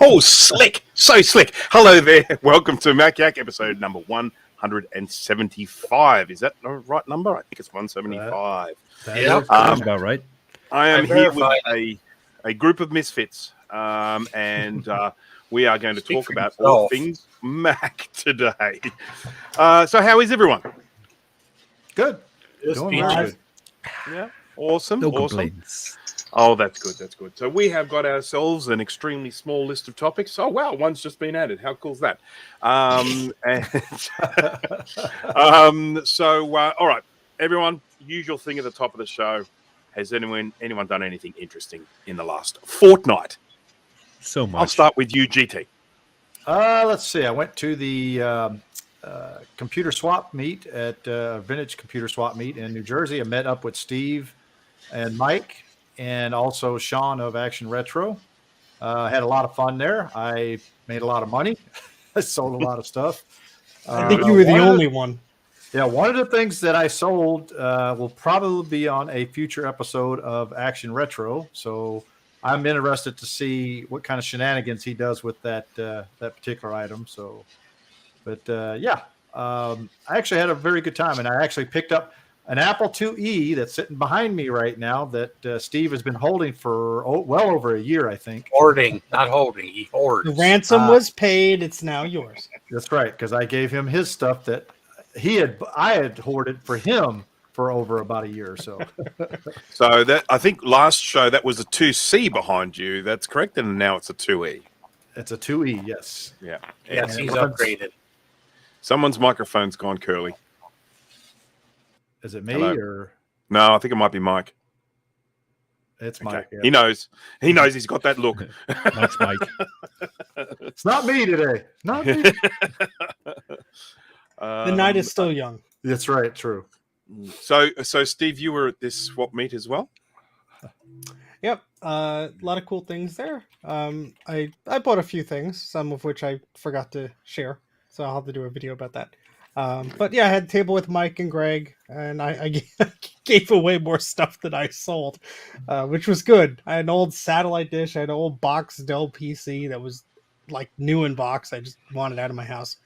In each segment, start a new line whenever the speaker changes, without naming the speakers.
Oh, slick. So slick. Hello there. Welcome to Mac Yak episode number 175. Is that the right number? I think it's 175.
Yep.
Sounds about right.
I am
I
here with
verified
a group of misfits, and we are going to
Speak
talk
for
about
yourself.
all things Mac today. So how is everyone?
Good.
This
Doing
peaches.
well.
Yeah. Awesome.
No
awesome.
complaints.
Oh, that's good. That's good. So we have got ourselves an extremely small list of topics. Oh, wow. One's just been added. How cool is that? All right, everyone, usual thing at the top of the show. Has anyone done anything interesting in the last fortnight?
So much.
I'll start with you, GT.
Let's see. I went to the computer swap meet at Vintage Computer Swap meet in New Jersey. I met up with Steve and Mike and also Sean of Action Retro. Had a lot of fun there. I made a lot of money. I sold a lot of stuff.
I think you were the
one of
only one.
Yeah, one of the things that I sold will probably be on a future episode of Action Retro. So I'm interested to see what kind of shenanigans he does with that particular item. So, but I actually had a very good time, and I actually picked up an Apple IIe that's sitting behind me right now that Steve has been holding for well over a year, I think.
Hoarding, not holding. He hoards.
The ransom was paid. It's now yours.
That's right, because I gave him his stuff that I had hoarded for him for over about a year or so.
So that I think last show that was a 2C behind you. That's correct, and now it's a 2E.
It's a 2E, yes.
Yeah.
Yes,
And
he's
it runs-
upgraded.
Someone's microphone's gone curly.
Is it me
Hello.
or
No, I think it might be Mike.
it's
Okay.
Mike? Yeah.
He knows. He knows he's got that look.
Mike's Mike.
It's not me today. Not me.
The night is still young.
That's right. True.
So Steve, you were at this swap meet as well?
Yep. A lot of cool things there. I bought a few things, some of which I forgot to share. So I'll have to do a video about that. But yeah, I had a table with Mike and Greg, and I gave away more stuff than I sold, which was good. I had an old satellite dish. I had an old box Dell PC that was like new in box. I just wanted out of my house,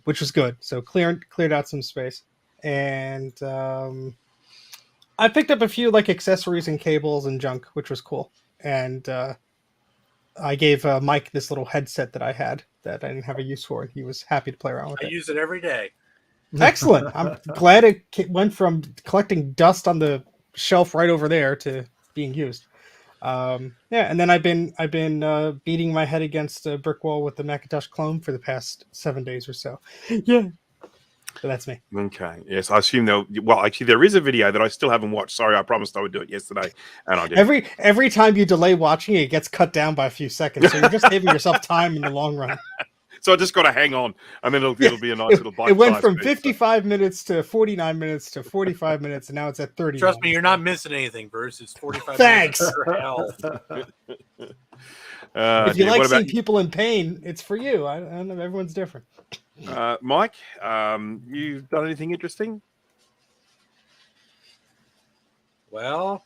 which was good. So cleared out some space. And I picked up a few like accessories and cables and junk, which was cool. And I gave Mike this little headset that I had that I didn't have a use for. He was happy to play around with
I
it.
use it every day.
Excellent. I'm glad it went from collecting dust on the shelf right over there to being used. And then I've been beating my head against a brick wall with the Macintosh clone for the past 7 days or so. Yeah. So that's me.
Okay. Yes, I assume actually there is a video that I still haven't watched. Sorry, I promised I would do it yesterday, and I didn't.
Every time you delay watching it gets cut down by a few seconds. So you're just saving yourself time in the long run.
So I just got to hang on, and then it'll be a nice little bite.
It went from 55 minutes to 49 minutes to 45 minutes, and now it's at 30.
Trust me, you're not missing anything, Bruce. It's 45
Thanks.
minutes for hell.
If you
dear,
like
what
seeing
about
people in pain, it's for you. I don't know. Everyone's different.
Mike? You done anything interesting?
Well,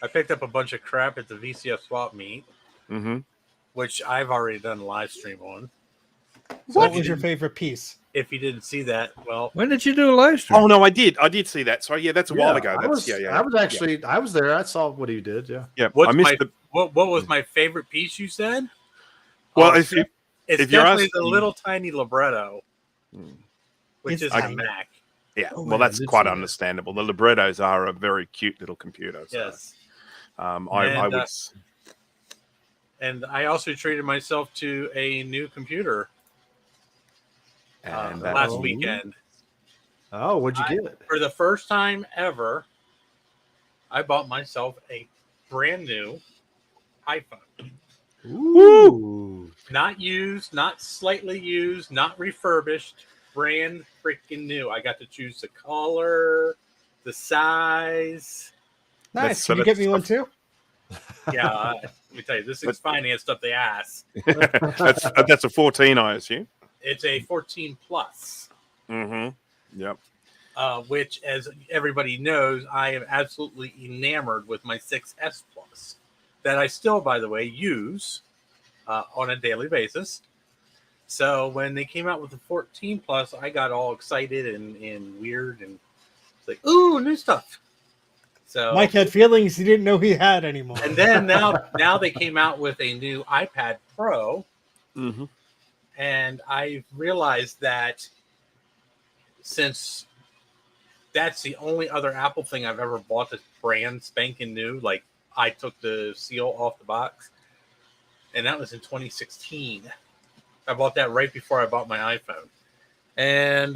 I picked up a bunch of crap at the VCF swap meet,
Mm-hmm.
which I've already done a live stream on.
So what was your favorite piece?
If you didn't see that, well,
When did you do a live stream?
Oh no, I did see that. Sorry, yeah, that's a while ago.
I was I was there. I saw what he did. Yeah.
Yeah,
what's
I missed
my what was my favorite piece? You said.
Well,
Oh,
if you
it's
if you're
definitely
asking-
the little tiny libretto, which
It's
is
tiny.
a Mac.
yeah,
Oh,
well,
yeah,
that's
I did
quite
see that.
understandable. The librettos are a very cute little computer. So,
Yes.
I
And,
would.
And I also treated myself to a new computer
And that
last
was-
weekend.
Oh, what'd you get?
For the first time ever, I bought myself a brand new iPhone.
Ooh.
Not used, not slightly used, not refurbished, brand freaking new. I got to choose the color, the size.
Nice.
so
Can you get
that's-
me one too?
Yeah, let me tell you, this thing's financed up the ass.
that's a 14, I assume.
It's a 14 plus.
Mm-hmm. Yep.
Which, as everybody knows, I am absolutely enamored with my 6S Plus that I still, by the way, use on a daily basis. So when they came out with the 14 Plus, I got all excited and weird, and it's like, ooh, new stuff. So
Mike had feelings he didn't know he had anymore.
and then now they came out with a new iPad Pro,
Mm-hmm.
and I realized that since that's the only other Apple thing I've ever bought that's brand spanking new, like I took the seal off the box, and that was in 2016. I bought that right before I bought my iPhone, and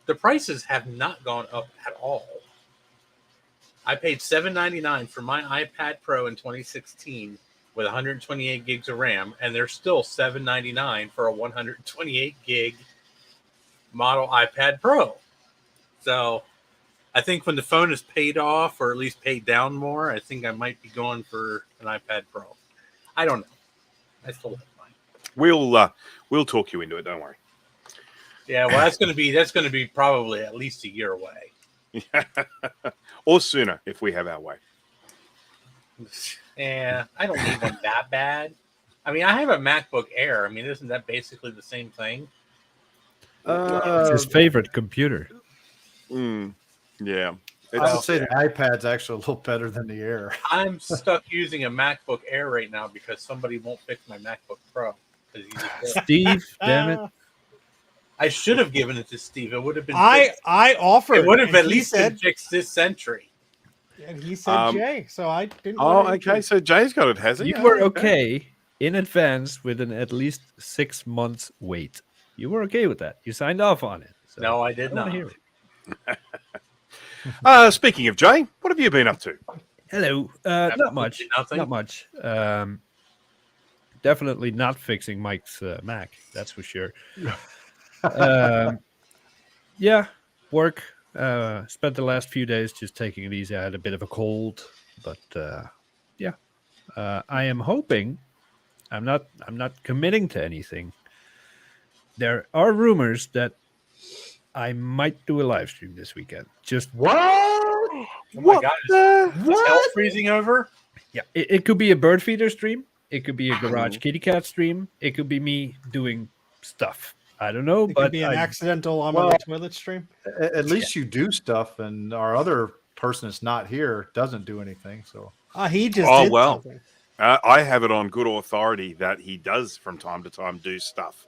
the prices have not gone up at all. I paid $799 for my iPad Pro in 2016 with 128 gigs of RAM, and they're still $799 for a 128 gig model iPad Pro. So I think when the phone is paid off, or at least paid down more, I think I might be going for an iPad Pro. I don't know. I still have mine.
We'll talk you into it. Don't worry.
Yeah, well, that's going to be probably at least a year away.
Or sooner if we have our way.
Yeah, I don't need one that bad. I mean, I have a MacBook Air. I mean, isn't that basically the same thing?
It's his favorite computer.
Yeah.
I would say the iPad's actually a little better than the Air.
I'm stuck using a MacBook Air right now because somebody won't fix my MacBook Pro.
Steve, damn it.
I should have given it to Steve. It would have been.
I offered.
It would have
and
at
he
least
said,
been fixed this century.
and he said Jay, so I didn't.
Oh,
want to
okay. So Jay's got it, has he?
You were okay in advance with an at least 6 months wait. You were okay with that. You signed off on it. So
No, I did
I wanna
not.
hear it.
Speaking of Jay, what have you been up to?
Hello. Not much.
Nothing.
Not much. Definitely not fixing Mike's Mac. That's for sure. Yeah, work. Spent the last few days just taking it easy. I had a bit of a cold, but yeah. I am hoping. I'm not committing to anything. There are rumors that I might do a live stream this weekend. Just
What?
Oh my God! Is hell freezing over?
yeah, it could be a bird feeder stream. It could be a garage kitty cat stream. It could be me doing stuff. I don't know,
It
but
could be an accidental on the toilet stream.
At least you do stuff, and our other person that's not here doesn't do anything. So
He just
Oh,
did
well.
something.
I have it on good authority that he does from time to time do stuff.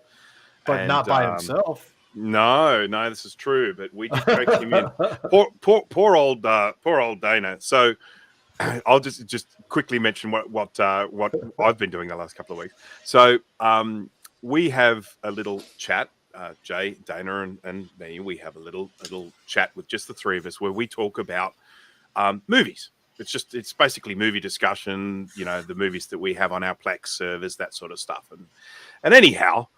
but
And,
not by himself.
No, this is true. But we did track him in. Poor old Dana. So I'll just quickly mention what I've been doing the last couple of weeks. So we have a little chat. Jay, Dana, and me. We have a little chat with just the three of us where we talk about movies. It's basically movie discussion. You know, the movies that we have on our Plex servers, that sort of stuff. And anyhow.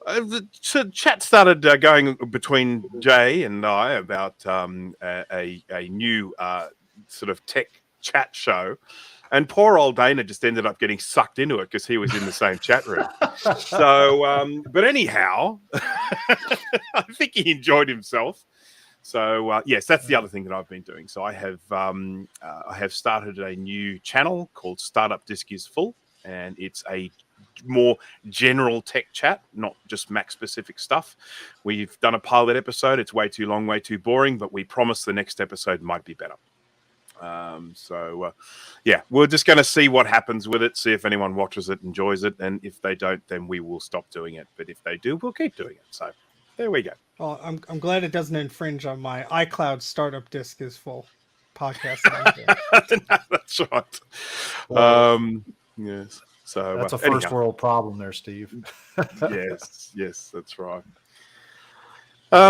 The chat started going between Jay and I about a new sort of tech chat show, and poor old Dana just ended up getting sucked into it because he was in the same chat room. So, but anyhow, I think he enjoyed himself. So yes, that's the other thing that I've been doing. So I have started a new channel called Startup Disc is Full, and it's a more general tech chat, not just Mac specific stuff. We've done a pilot episode. It's way too long, way too boring, but we promise the next episode might be better. Yeah, we're just going to see what happens with it, see if anyone watches it, enjoys it, and if they don't, then we will stop doing it. But if they do, we'll keep doing it. So there we go.
Well, I'm glad it doesn't infringe on my iCloud startup disk is full podcast. That I'm doing.
That's right. Yes. So
That's a first
anyhow.
world problem there, Steve.
yes, that's right.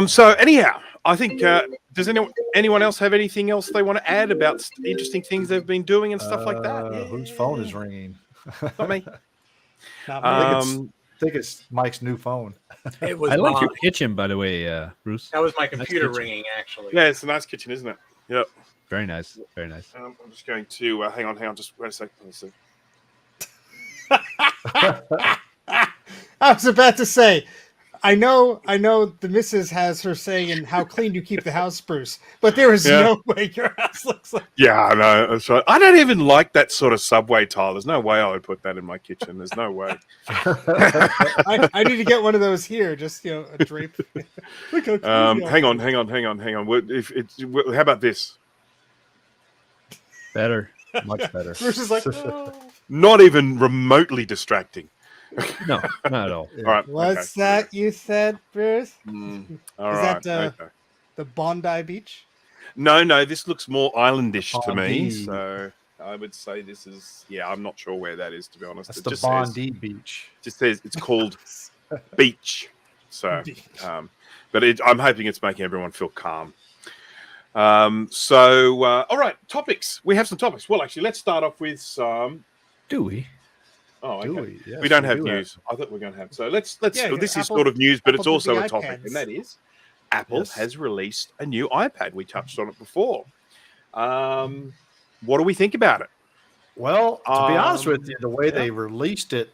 So anyhow, I think does anyone else have anything else they want to add about interesting things they've been doing and stuff like that? Yeah.
Whose phone is ringing?
Not me.
Not
I
me.
think it's Mike's new phone.
It was.
I like
mine.
your kitchen, by the way, Bruce.
That was my computer
kitchen.
ringing, actually.
Yeah, it's a nice kitchen, isn't it? Yep.
Very nice. Very nice.
I'm just going to hang on. Just wait a second. Let's see.
I was about to say, I know the missus has her saying in how clean you keep the house, Bruce, but there is
Yeah.
no way your house looks like.
Yeah, I know. That's right. I don't even like that sort of subway tile. There's no way I would put that in my kitchen. There's no way.
I need to get one of those here, just a drape. Look how clean
Hang on. How about this?
Better.
Much better.
Bruce is like, oh,
Not even remotely distracting.
No, not at all.
All right.
what's
okay.
that you said, Bruce?
All
Is
right.
that,
okay.
The Bondi Beach?
No. This looks more islandish to me.
Bondi.
So I would say this is. Yeah, I'm not sure where that is, to be honest.
That's
It
the
just says-
Bondi Beach.
just says it's called beach. So,
Beach.
but I'm hoping it's making everyone feel calm. All right, topics. We have some topics. Well, actually, let's start off with some.
Do we?
Oh, okay.
Do
We,
we? Yes,
don't
we
have
do
news. I thought we are going to have. So let's.
Yeah,
this is
Apple-
sort of news, but
Apple
it's
did
also
the
a topic,
iPads.
and that is Apple
Yes.
has released a new iPad. We touched on it before. What do we think about it?
Well, to be honest with
Um,
you, the way they released it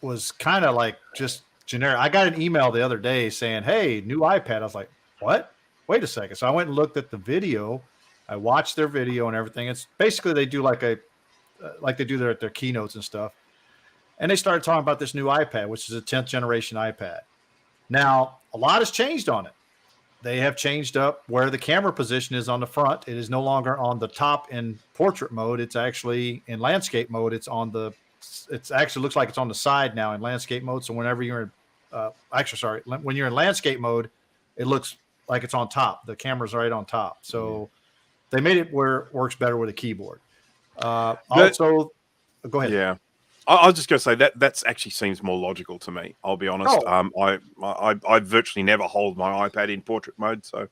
was kind of like just generic. I got an email the other day saying, "Hey, new iPad." I was like, "What? Wait a second." So I went and looked at the video. I watched their video and everything. It's basically they do like they do their keynotes and stuff. And they started talking about this new iPad, which is a 10th generation iPad. Now, a lot has changed on it. They have changed up where the camera position is on the front. It is no longer on the top in portrait mode. It's actually in landscape mode. It's actually looks like it's on the side now in landscape mode. So whenever you're when you're in landscape mode, it looks like it's on top. The camera's right on top. So they made it where it works better with a keyboard. Also, go ahead.
Yeah. I was just going to say that actually seems more logical to me. I'll be honest. I virtually never hold my iPad in portrait mode. So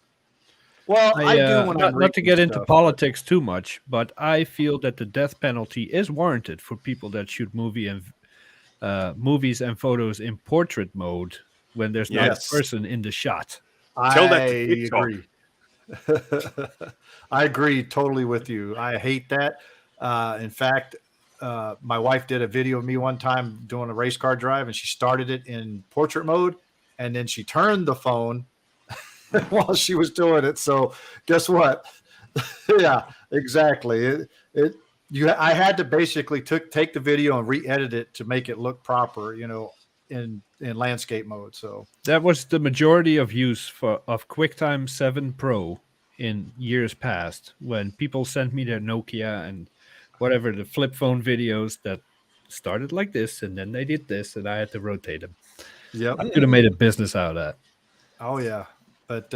Well, I do when I'm
not to
reading
get into
stuff.
politics too much, but I feel that the death penalty is warranted for people that shoot movies and photos in portrait mode when there's not
Yes.
a person in the shot.
Tell that
I
to TikTok.
agree. I agree totally with you. I hate that. In fact, my wife did a video of me one time doing a race car drive, and she started it in portrait mode, and then she turned the phone while she was doing it. So guess what? Yeah, exactly. I had to basically take the video and re-edit it to make it look proper, in landscape mode. So
That was the majority of use of QuickTime 7 Pro in years past, when people sent me their Nokia and whatever, the flip phone videos that started like this, and then they did this, and I had to rotate them.
yep.
I could have made a business out of that.
Oh yeah, but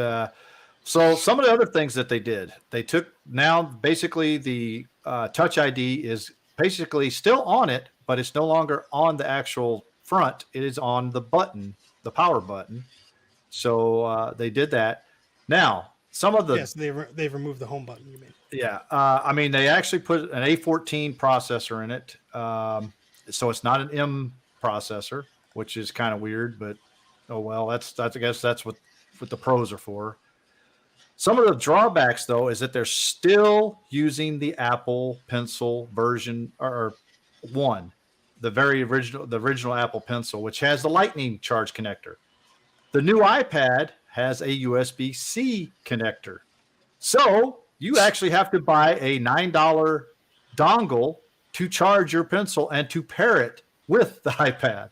so some of the other things that they did, they took now basically the Touch ID is basically still on it, but it's no longer on the actual front. It is on the button, the power button. So they did that. Now some of the
Yes, they've removed the home button. You mean?
yeah, I mean they actually put an A14 processor in it, so it's not an M processor, which is kind of weird, but oh well, that's I guess that's what the pros are for. Some of the drawbacks, though, is that they're still using the Apple Pencil version or one, the original Apple Pencil, which has the Lightning charge connector. The new iPad has a USB-C connector, so you actually have to buy a $9 dongle to charge your pencil and to pair it with the iPad.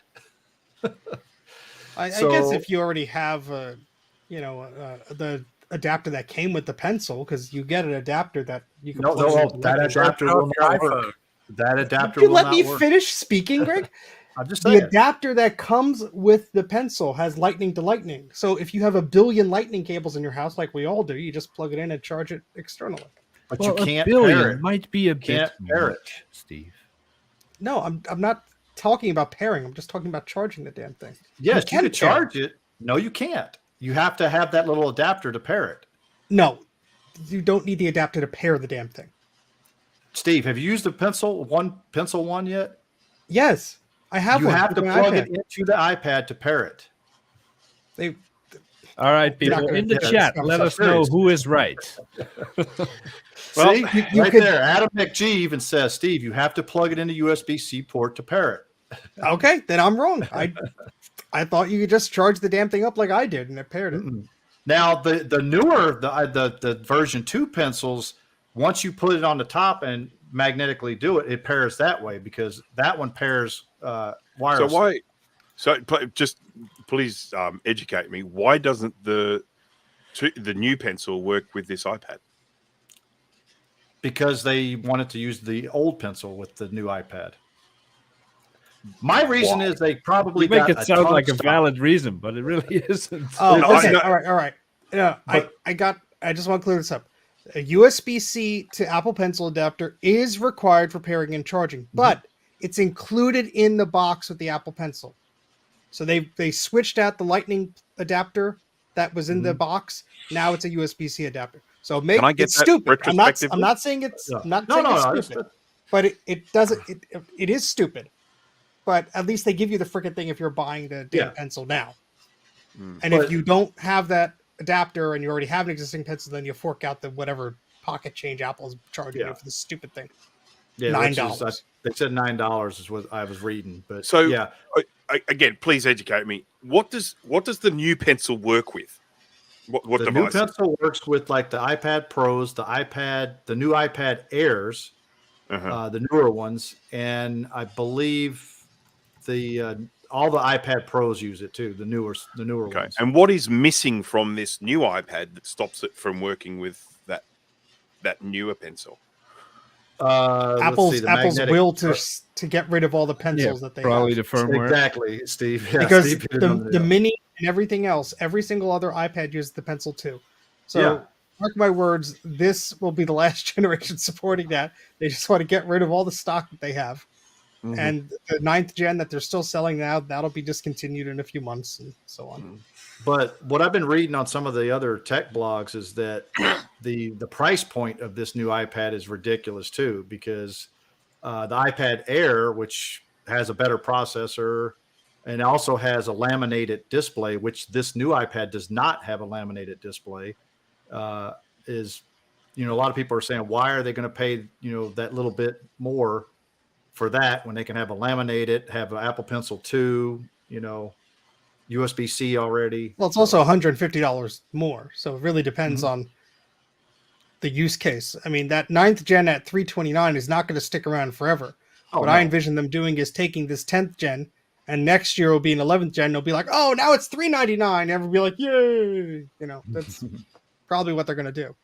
I
So-
guess if you already have the adapter that came with the pencil, because you get an adapter that you can
No,
plug into the
that
Lightning.
adapter will
your
not
iPhone.
work. That adapter
You
will
let
not
me
work.
finish speaking, Greg.
I'm just
The
saying.
adapter that comes with the pencil has lightning to lightning. So if you have a billion lightning cables in your house, like we all do, you just plug it in and charge it externally.
But
Well,
you can't
a billion
pair it.
might be a bit
Can't pair it.
much, Steve.
No, I'm not talking about pairing. I'm just talking about charging the damn thing.
Yes,
can
you can
pair.
charge it. No, you can't. You have to have that little adapter to pair it.
No, you don't need the adapter to pair the damn thing.
Steve, have you used the Pencil One yet?
Yes, I have
You
one.
have
with
to
my
plug
iPad.
it into the iPad to pair it.
They,
All right,
You're not
people
gonna
in the
do that.
chat,
I'm
let
so
us know
serious.
who is right.
Well,
See,
you
right
could-
there. Adam McGee even says, Steve, you have to plug it into USB-C port to pair it.
okay, then I'm wrong. I thought you could just charge the damn thing up like I did, and it paired it.
Now the newer the version 2 pencils, once you put it on the top and magnetically do it, it pairs that way because that one pairs wireless.
So why? Just please educate me. Why doesn't the new pencil work with this iPad?
Because they wanted to use the old pencil with the new iPad. My reason is they probably
You make
got
it
a
sound
ton
like a
of stock.
valid reason, but it really isn't.
Oh,
No,
okay.
no.
All right. Yeah,
But-
I just want to clear this up. A USB-C to Apple Pencil adapter is required for pairing and charging, but it's included in the box with the Apple Pencil. So they switched out the Lightning adapter that was in the box. Now it's a USB-C adapter. So
Can I get
it's
that
stupid. I'm
retrospectively?
not saying it's
Yeah.
I'm not
No,
saying
no,
it's
no,
stupid, but it doesn't. It is stupid. But at least they give you the freaking thing if you're buying the damn
Yeah.
pencil now.
Mm.
And
But-
if you don't have that adapter and you already have an existing pencil, then you fork out the whatever pocket change Apple's charging
Yeah.
you for this stupid thing.
Yeah, which is,
$9.
they said $9 is what I was reading, but
So-
yeah,
Again, please educate me. What does the new pencil work with? What
the
device?
new pencil works with like the iPad Pros, the new iPad Airs,
Uh-huh.
the newer ones, and I believe all the iPad Pros use it too. The newer
Okay.
ones.
And what is missing from this new iPad that stops it from working with that newer pencil?
Let's
Apple's
see, the
Apple's
magnetic-
will to get rid of all the pencils that they
Probably
have.
the firmware.
Exactly, Steve. Yeah,
Because
Steve hit it on
the
nail.
mini and everything else, every single other iPad uses the pencil too. So
Yeah.
mark my words, this will be the last generation supporting that. They just want to get rid of all the stock that they have.
Mhm.
And the 9th gen that they're still selling now, that'll be discontinued in a few months and so on.
But what I've been reading on some of the other tech blogs is that the price point of this new iPad is ridiculous too, because the iPad Air, which has a better processor and also has a laminated display, which this new iPad does not have a laminated display, is, a lot of people are saying, why are they going to pay, that little bit more for that when they can have a laminated, have an Apple Pencil 2, USB-C already.
Well, it's also $150 more, so it really depends
Mm-hmm.
on the use case. I mean, that 9th gen at $329 is not going to stick around forever.
Oh,
what
no.
I envision them doing is taking this 10th gen, and next year will be an 11th gen. They'll be like, "Oh, now it's $399." Everyone will be like, "Yay!" That's probably what they're going to do.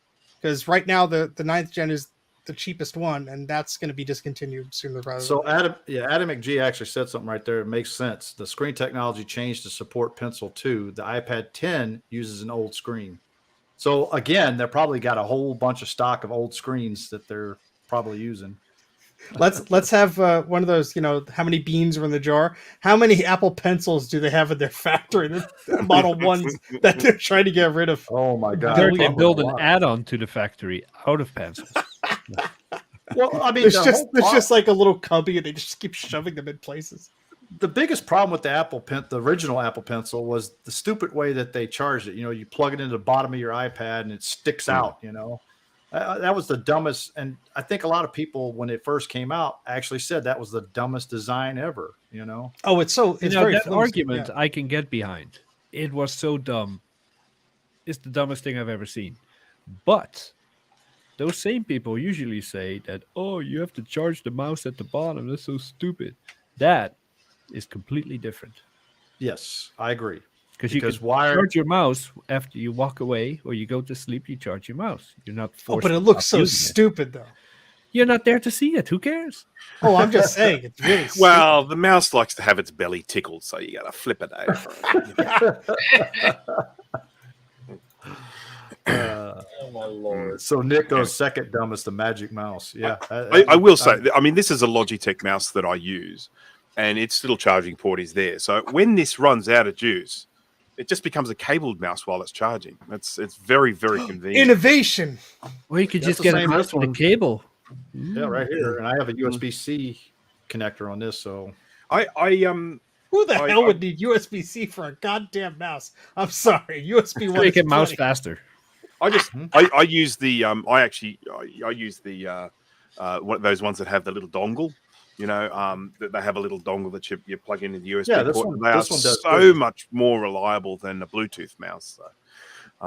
Because right now the 9th gen is the cheapest one, and that's going to be discontinued sooner rather
So
than
Adam McGee actually said something right there. It makes sense. The screen technology changed to support Pencil 2. The iPad 10 uses an old screen. So again, they're probably got a whole bunch of stock of old screens that they're probably using.
Let's have one of those. How many beans are in the jar? How many Apple Pencils do they have in their factory? The Model Ones that they're trying to get rid of.
Oh my God!
There they
Probably
build
a
an
lot.
add-on to the factory out of pencils.
Well, I mean,
There's
the whole
just like a little cubby, and they just keep shoving them in places.
the biggest problem with the original Apple Pencil was the stupid way that they charged it. You plug it into the bottom of your iPad and it sticks out. That was the dumbest. And I think a lot of people, when it first came out, actually said that was the dumbest design ever.
Oh, it's very
that
flimsy,
argument
yeah.
I can get behind. It was so dumb. It's the dumbest thing I've ever seen. But those same people usually say that, oh, you have to charge the mouse at the bottom. That's so stupid. That is completely different.
Yes, I agree.
Because you
Because
can
wire,
charge your mouse after you walk away or you go to sleep, you charge your mouse. You're not
Oh,
forced
but it
to
looks
stop
so
using it.
stupid, though.
You're not there to see it. Who cares?
Oh, I'm just saying, it's really
Well, the mouse likes to have its belly tickled, so you got to flip it over.
Oh my lord!
so Nick goes second dumbest, the Magic Mouse. Yeah,
I will say, I mean, this is a Logitech mouse that I use, and its little charging port is there. So when this runs out of juice, it just becomes a cabled mouse while it's charging. It's very, very convenient.
innovation.
Or you could
That's
just
the
get a
same
mouse
this
with a
one.
cable.
yeah, right here, and I have a USB-C connector on this. So
I
Who the
I-
hell
I-
would need USB-C for a goddamn mouse? I'm sorry, USB one.
Make
is
it mouse
plenty.
faster.
I just
Mhm.
I use the I use the one of those ones that have the little dongle. that they have a little dongle that you plug into the USB
Yeah, this
port.
one-
And they are
this one does
so
too.
much more reliable than a Bluetooth mouse. So.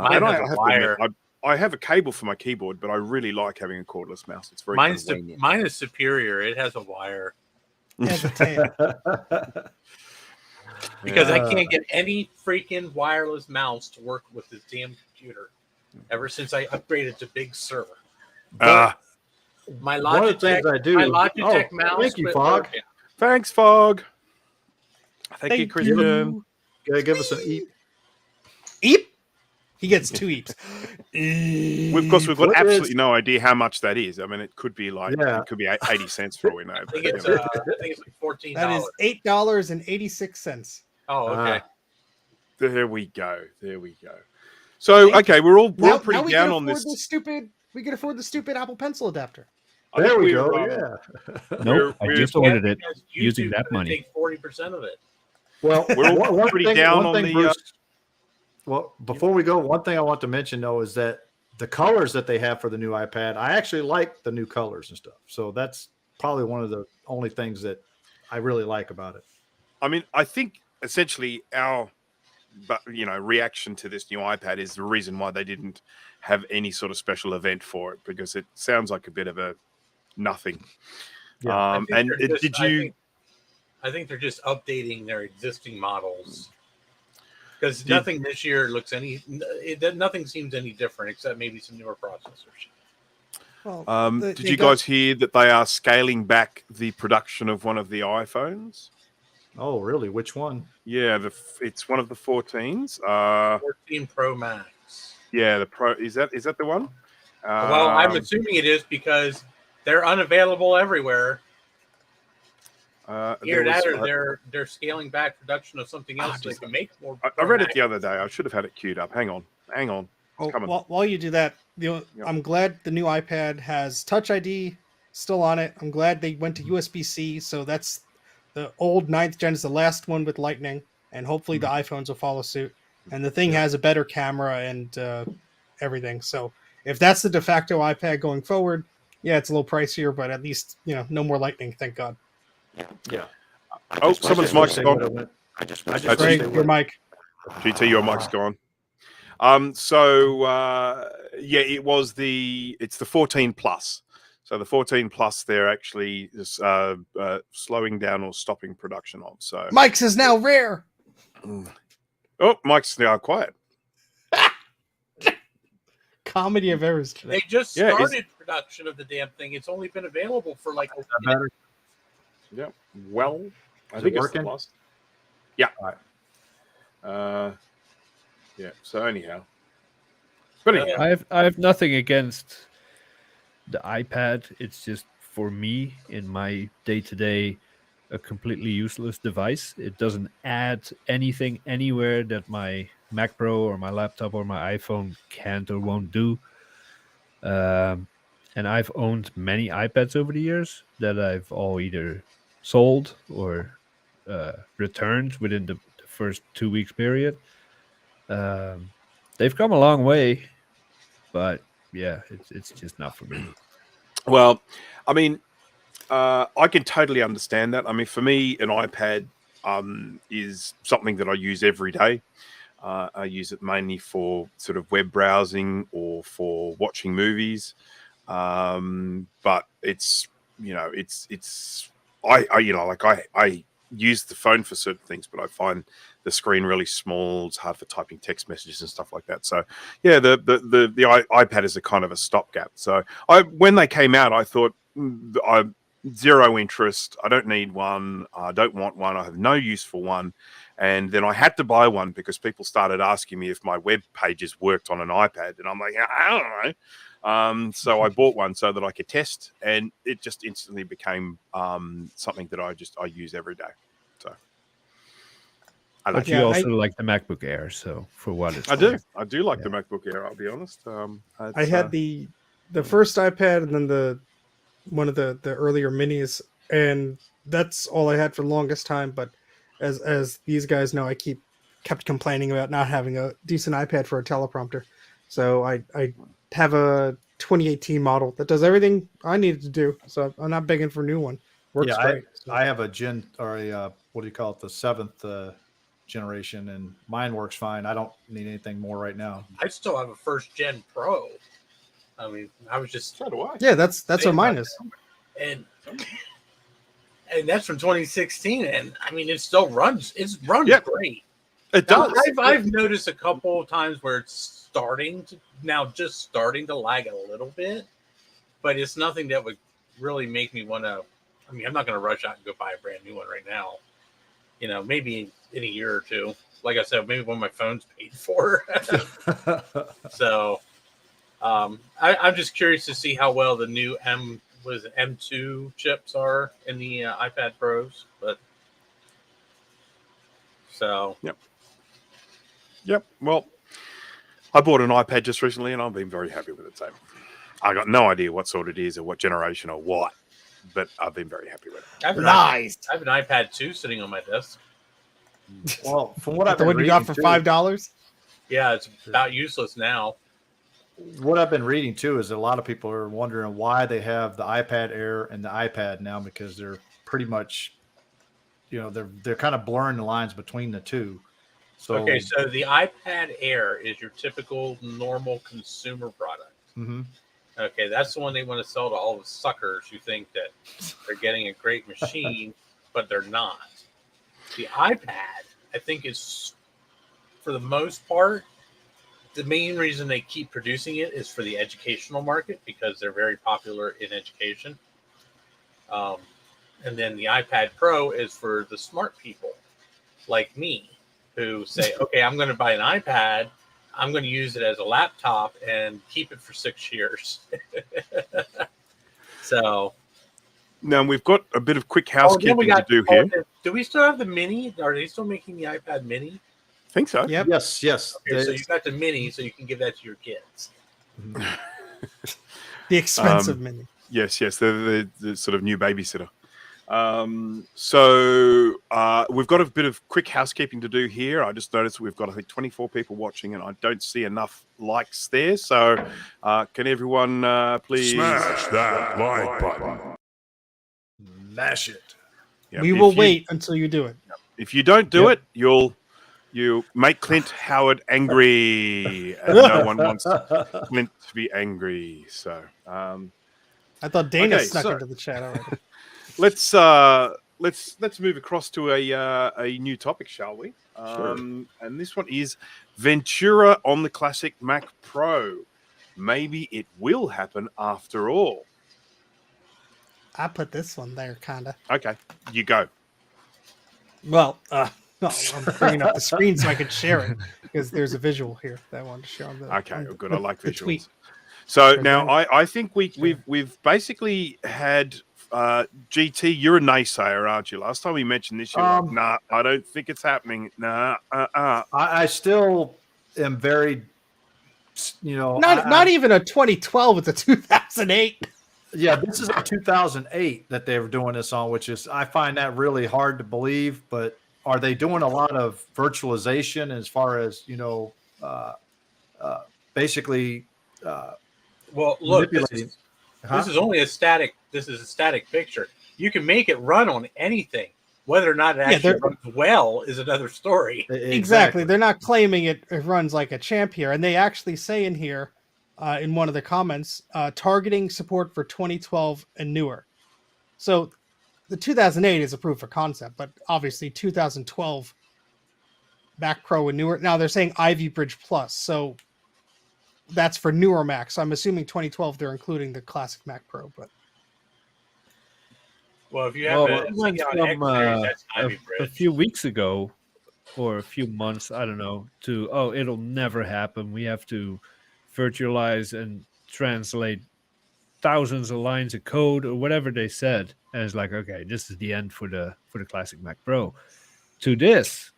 Mine
And
has
I
a
have to
wire.
admit, I have a cable for my keyboard, but I really like having a cordless mouse. It's very convenient.
Mine is superior. It has a wire
Has a tail.
because I
Yeah.
can't get any freaking wireless mouse to work with this damn computer. Ever since I upgraded to Big Sur,
Ah,
my
One of the things
Logitech,
I do.
my Logitech mouse.
Thank you,
quit
Fog.
working.
thanks, Fog. Thank you,
Thank
Christian.
you.
Gotta give us an eep.
Eep. He gets 2 eeps.
Of course, we've got
What
absolutely
is-
no idea how much that is. I mean, it could be like
Yeah.
it could be 80 cents for all we know.
I
but,
think it's
you know.
like $14.
That is $8.86.
Oh, okay.
There we go. There we go. So okay, we're all
Now
pretty
we
down
can
on
afford
this.
the stupid. We can afford the stupid Apple Pencil adapter.
I think
There we
we're,
go.
um,
Yeah.
Nope, I
we're-
just
Yeah,
ordered it
because
using
YouTube's
that
gonna
money.
Take 40% of it.
Well,
We're all pretty down on the,
Bruce, well, before we go, one thing I want to mention though is that the colors that they have for the new iPad, I actually like the new colors and stuff. So that's probably one of the only things that I really like about it.
I mean, I think essentially our, reaction to this new iPad is the reason why they didn't have any sort of special event for it, because it sounds like a bit of a nothing.
Yeah.
I
And
think they're
did
I
you?
think- I think they're just updating their existing models because
Did-
nothing this year looks nothing seems any different except maybe some newer processors.
Well,
Did you guys hear that they are scaling back the production of one of the iPhones?
Oh, really? Which one?
Yeah, it's one of the 14s.
14 Pro Max.
Yeah, the Pro is that the one?
Well, I'm
Um,
assuming it is because they're unavailable everywhere.
there
Either
was-
that or they're scaling back production of something else so they can make more.
I read it the other day. I should have had it queued up. Hang on.
Oh,
coming.
while you do that,
Yep.
I'm glad the new iPad has Touch ID still on it. I'm glad they went to USB-C, so that's the old 9th gen is the last one with Lightning, and hopefully the iPhones will follow suit. And the thing has a better camera and everything. So if that's the de facto iPad going forward, yeah, it's a little pricier, but at least no more Lightning. Thank God.
Yeah.
Oh, someone's mic's gone.
Just
That's
Greg,
it.
your mic.
GT, your mic's gone. It's the 14 plus. So the 14 plus, they're actually slowing down or stopping production of. So
Mike's is now rare.
oh, Mike's now quiet.
Comedy of errors today.
They just
Yeah,
started production of the damn thing. It's only been available for like a
Better.
Yeah. Well, I
Is
think
it
it's
working?
the last. Yeah.
All
right. Yeah. So anyhow, but anyhow,
I have nothing against the iPad. It's just for me in my day to day a completely useless device. It doesn't add anything anywhere that my Mac Pro or my laptop or my iPhone can't or won't do. And I've owned many iPads over the years that I've all either sold or returned within the first 2 weeks period. They've come a long way, but yeah, it's just not for me.
well, I mean, I can totally understand that. I mean, for me, an iPad is something that I use every day. I use it mainly for sort of web browsing or for watching movies. But it's I use the phone for certain things, but I find the screen really small. It's hard for typing text messages and stuff like that. So yeah, the iPad is a kind of a stopgap. So when they came out, I thought I'm zero interest. I don't need one. I don't want one. I have no use for one. And then I had to buy one because people started asking me if my web pages worked on an iPad, and I'm like, I don't know. So I bought one so that I could test, and it just instantly became something that I use every day. So I like
But
it.
you
Yeah,
also like the MacBook Air, so for what it's
I do.
worth.
I do like
Yeah.
the MacBook Air. I'll be honest.
I had the first iPad and then one of the earlier minis, and that's all I had for the longest time. But as these guys know, I kept complaining about not having a decent iPad for a teleprompter. So I have a 2018 model that does everything I needed to do. So I'm not begging for a new one. Works
Yeah,
great.
I have a Gen or a what do you call it? The 7th generation, and mine works fine. I don't need anything more right now.
I still have a first gen Pro. I mean, I was just
So do I.
Yeah, that's what
Think
mine
about
is.
and that's from 2016, and I mean, it still runs. It runs
Yep.
great.
It
Now,
does.
I've noticed a couple of times where it's starting to lag a little bit, but it's nothing that would really make me want to. I mean, I'm not going to rush out and go buy a brand new one right now. You know, maybe in a year or two. Like I said, maybe when my phone's paid for. So, I'm just curious to see how well the new M2 chips are in the iPad Pros. But so,
Yep. Well, I bought an iPad just recently, and I've been very happy with it. So I got no idea what sort it is or what generation or what, but I've been very happy with it.
I have an
Nice.
I have an iPad 2 sitting on my desk.
Well, from what I've
The
been
one you got
reading
for
too-
$5.
Yeah, it's about useless now.
what I've been reading too is that a lot of people are wondering why they have the iPad Air and the iPad now, because they're pretty much, they're kind of blurring the lines between the two. So
Okay, so the iPad Air is your typical normal consumer product.
Mhm.
Okay, that's the one they want to sell to all the suckers who think that they're getting a great machine, but they're not. The iPad, I think, is, for the most part, the main reason they keep producing it is for the educational market, because they're very popular in education. And then the iPad Pro is for the smart people like me who say, okay, I'm going to buy an iPad. I'm going to use it as a laptop and keep it for 6 years. So,
Now we've got a bit of quick
then
housekeeping to do here.
Do we still have the mini? Are they still making the iPad mini?
Think so.
Yep.
Yes.
Okay, so you got the mini, so you can give that to your kids.
The expensive mini.
Yes. The sort of new babysitter. So we've got a bit of quick housekeeping to do here. I just noticed we've got, I think, 24 people watching, and I don't see enough likes there. So can everyone please
Smash that like button.
Mash it.
Yeah,
We
if
will
you-
wait until you do it.
If you don't do
Yep.
it, you make Clint Howard angry, and no one wants Clint to be angry. So
I thought Dana
Okay,
snuck
so-
into the chat already.
let's move across to a new topic, shall we? And this one is Ventura on the classic Mac Pro. Maybe it will happen after all.
I put this one there, kinda.
Okay, you go.
Well, no, I'm bringing up the screen so I can share it because there's a visual here that I wanted to share on the.
Okay,
on the-
good. I like
the
visuals.
tweet.
So
Sure
now
thing.
I think we've basically had GT. You're a naysayer, aren't you? Last time we mentioned this, you're like, nah, I don't think it's happening. Nah,
I still am very,
Not even a 2012; it's a 2008.
Yeah, this is a 2008 that they were doing this on, which is, I find that really hard to believe. But are they doing a lot of virtualization as far as, basically
Well, look,
manipulating?
this is only a static. This is a static picture. You can make it run on anything. Whether or not it actually
they're-
runs well is another story.
Exactly. They're not claiming it runs like a champ here, and they actually say in here, in one of the comments, targeting support for 2012 and newer. So, the 2008 is a proof of concept, but obviously 2012 Mac Pro and newer. Now they're saying Ivy Bridge Plus, so that's for newer Macs. So I'm assuming 2012 they're including the classic Mac Pro, but
Well, if you have
Well,
a
it went
Xeon X
from
series, that's
a
Ivy Bridge.
few weeks ago, or a few months, I don't know, to it'll never happen. We have to virtualize and translate thousands of lines of code or whatever they said, and it's like, okay, this is the end for the classic Mac Pro. To this,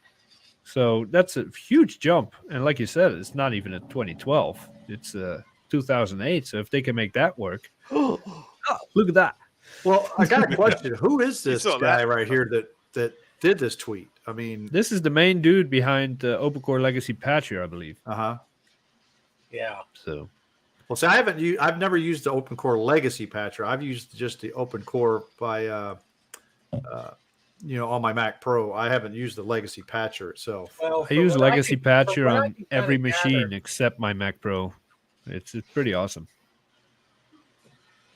so that's a huge jump, and like you said, it's not even a 2012; it's 2008. So if they can make that work, oh, look at that.
Well, I got a question. Who is this
saw
guy
that.
right here that did this tweet? I mean,
This is the main dude behind OpenCore Legacy Patcher, I believe.
Yeah.
So
Well, see, I've never used the OpenCore Legacy Patcher. I've used just the OpenCore by on my Mac Pro. I haven't used the legacy patcher itself.
Well,
I use Legacy
from
Patcher
what I
on
can kinda
every machine
gather-
except my Mac Pro. It's pretty awesome.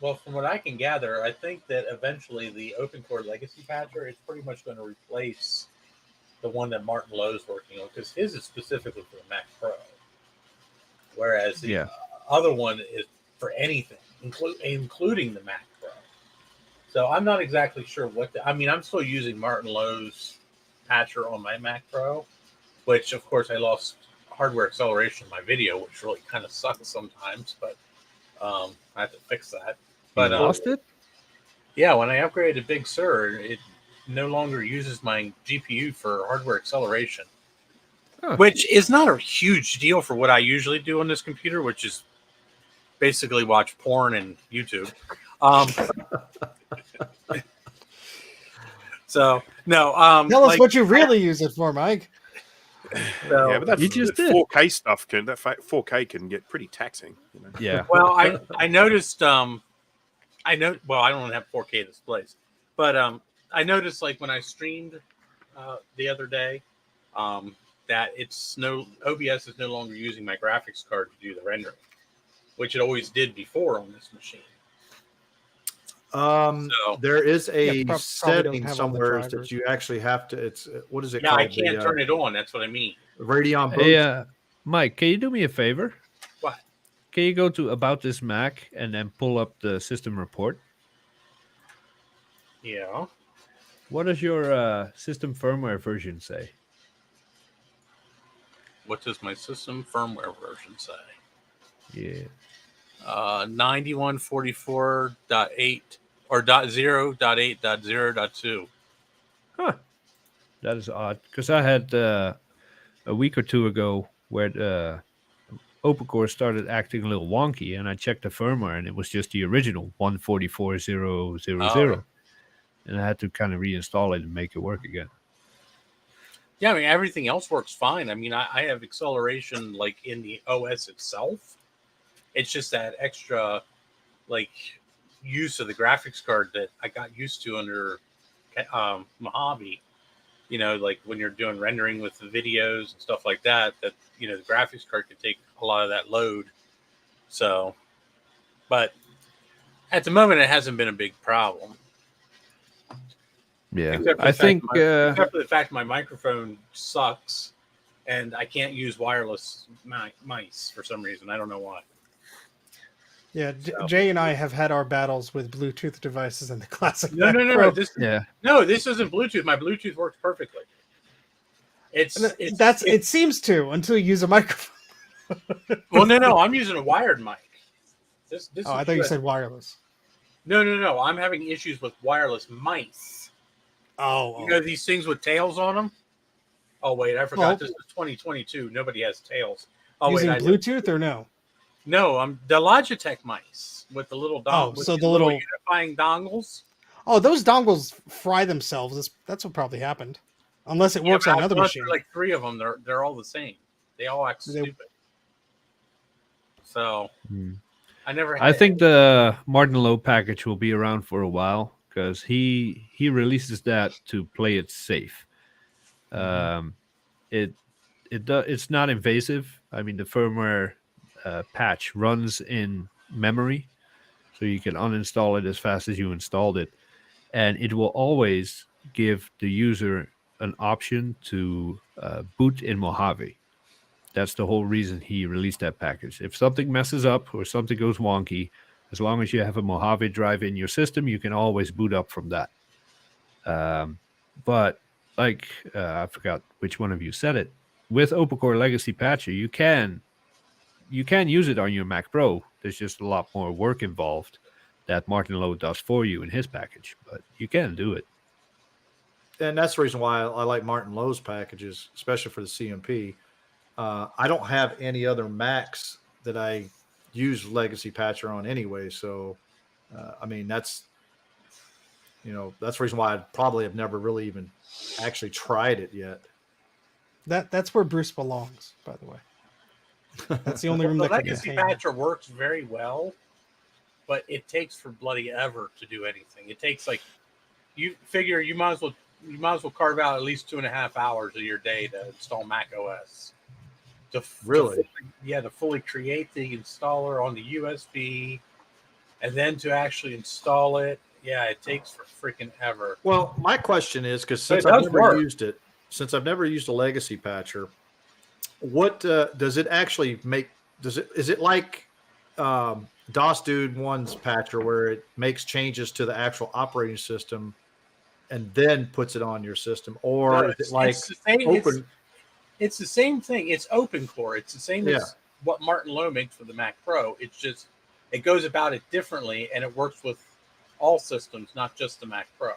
Well, from what I can gather, I think that eventually the OpenCore Legacy Patcher is pretty much going to replace the one that Martin Lowe's working on, because his is specifically for the Mac Pro, whereas the
Yeah.
other one is for anything, including the Mac Pro. So I'm not exactly sure I'm still using Martin Lowe's patcher on my Mac Pro, which of course I lost hardware acceleration in my video, which really kind of sucks sometimes, but I have to fix that. But
You lost it?
yeah, when I upgraded to Big Sur, it no longer uses my GPU for hardware acceleration,
Huh.
which is not a huge deal for what I usually do on this computer, which is basically watch porn and YouTube. So no,
Tell us what you really use it for, Mike.
So,
Yeah, but that
You just
that
did.
4K stuff can 4K can get pretty taxing.
Yeah.
well, I noticed. Well, I don't have 4K displays, but I noticed like when I streamed the other day, that OBS is no longer using my graphics card to do the rendering, which it always did before on this machine. So-
There is a
Yeah, probably don't
setting
have all the
somewhere that
drivers.
you actually have to. It's what is it
Yeah,
called?
I can't turn it on. That's what I mean.
Radeon Boost.
Hey, Mike, can you do me a favor?
What?
Can you go to About This Mac and then pull up the system report?
Yeah.
What does your system firmware version say?
What does my system firmware version say?
Yeah.
9144.8 or .0.8.0.2.
Huh. That is odd because I had a week or two ago where the OpenCore started acting a little wonky, and I checked the firmware, and it was just the original 144.0.0.0, and I had to kind of reinstall it and make it work again.
Yeah, I mean everything else works fine. I mean, I have acceleration like in the OS itself. It's just that extra like use of the graphics card that I got used to under Mojave. You know, like when you're doing rendering with the videos and stuff like that, the graphics card could take a lot of that load. So, but at the moment, it hasn't been a big problem.
Yeah,
Except for
I
the fact
think
except for the fact my microphone sucks and I can't use wireless mice for some reason. I don't know why.
Yeah,
So-
Jay and I have had our battles with Bluetooth devices in the classic.
No.
Pro.
This
yeah,
isn't Bluetooth. My Bluetooth works perfectly.
It seems to until you use a microphone.
Well, no. I'm using a wired mic. This
Oh, I
is
thought you
good.
said wireless.
No. I'm having issues with wireless mice.
Oh,
You know these things with tails on them? Oh wait, I forgot.
Well-
This is 2022. Nobody has tails. Oh
using
wait,
Bluetooth or no?
No, I'm the Logitech mice with the little
Oh, so
with
the little-
unifying dongles.
Oh, those dongles fry themselves. That's what probably happened, unless it works
Yeah,
on
but I've
another
gone
machine.
through, like 3 of them. They're all the same. They all act
They-
stupid. So I never.
I think the Martin Lowe package will be around for a while because he releases that to play it safe. It's not invasive. I mean, the firmware patch runs in memory, so you can uninstall it as fast as you installed it, and it will always give the user an option to boot in Mojave. That's the whole reason he released that package. If something messes up or something goes wonky, as long as you have a Mojave drive in your system, you can always boot up from that. But like I forgot which one of you said it. With OpenCore Legacy Patcher, you can use it on your Mac Pro. There's just a lot more work involved that Martin Lowe does for you in his package, but you can do it.
And that's the reason why I like Martin Lowe's packages, especially for the CMP. I don't have any other Macs that I use Legacy Patcher on anyway. So, I mean, that's the reason why I probably have never really even actually tried it yet.
That's where Bruce belongs, by the way. That's the only room
the
that can
Legacy
contain him.
patcher works very well, but it takes for bloody ever to do anything. It takes like you figure you might as well carve out at least 2.5 hours of your day to install Mac OS.
Really?
To fully create the installer on the USB, and then to actually install it. Yeah, it takes for freaking ever.
Well, my question is, because
But
since
it
I've
does
never
work.
used it, since I've never used a legacy patcher, what does it actually make? Is it like DOS Dude One's patcher where it makes changes to the actual operating system and then puts it on your system, or
No,
is it like
it's the same.
open?
It's the same thing. It's open core. It's the same
Yeah.
as what Martin Lowe makes for the Mac Pro. It's just it goes about it differently, and it works with all systems, not just the Mac Pro.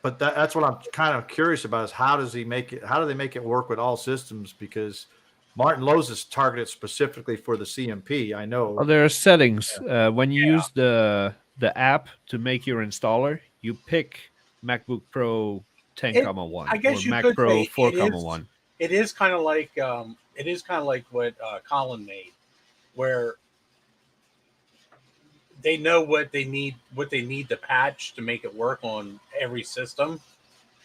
But that's what I'm kind of curious about is how does he make it? How do they make it work with all systems? Because Martin Lowe's is targeted specifically for the CMP. I know.
Well, there are settings. When you use the app to make your installer, you pick MacBook Pro 10,1
I guess
or
you
Mac
could
Pro
say it
4,1.
It is kind of like what Colin made, where they know what they need to patch to make it work on every system.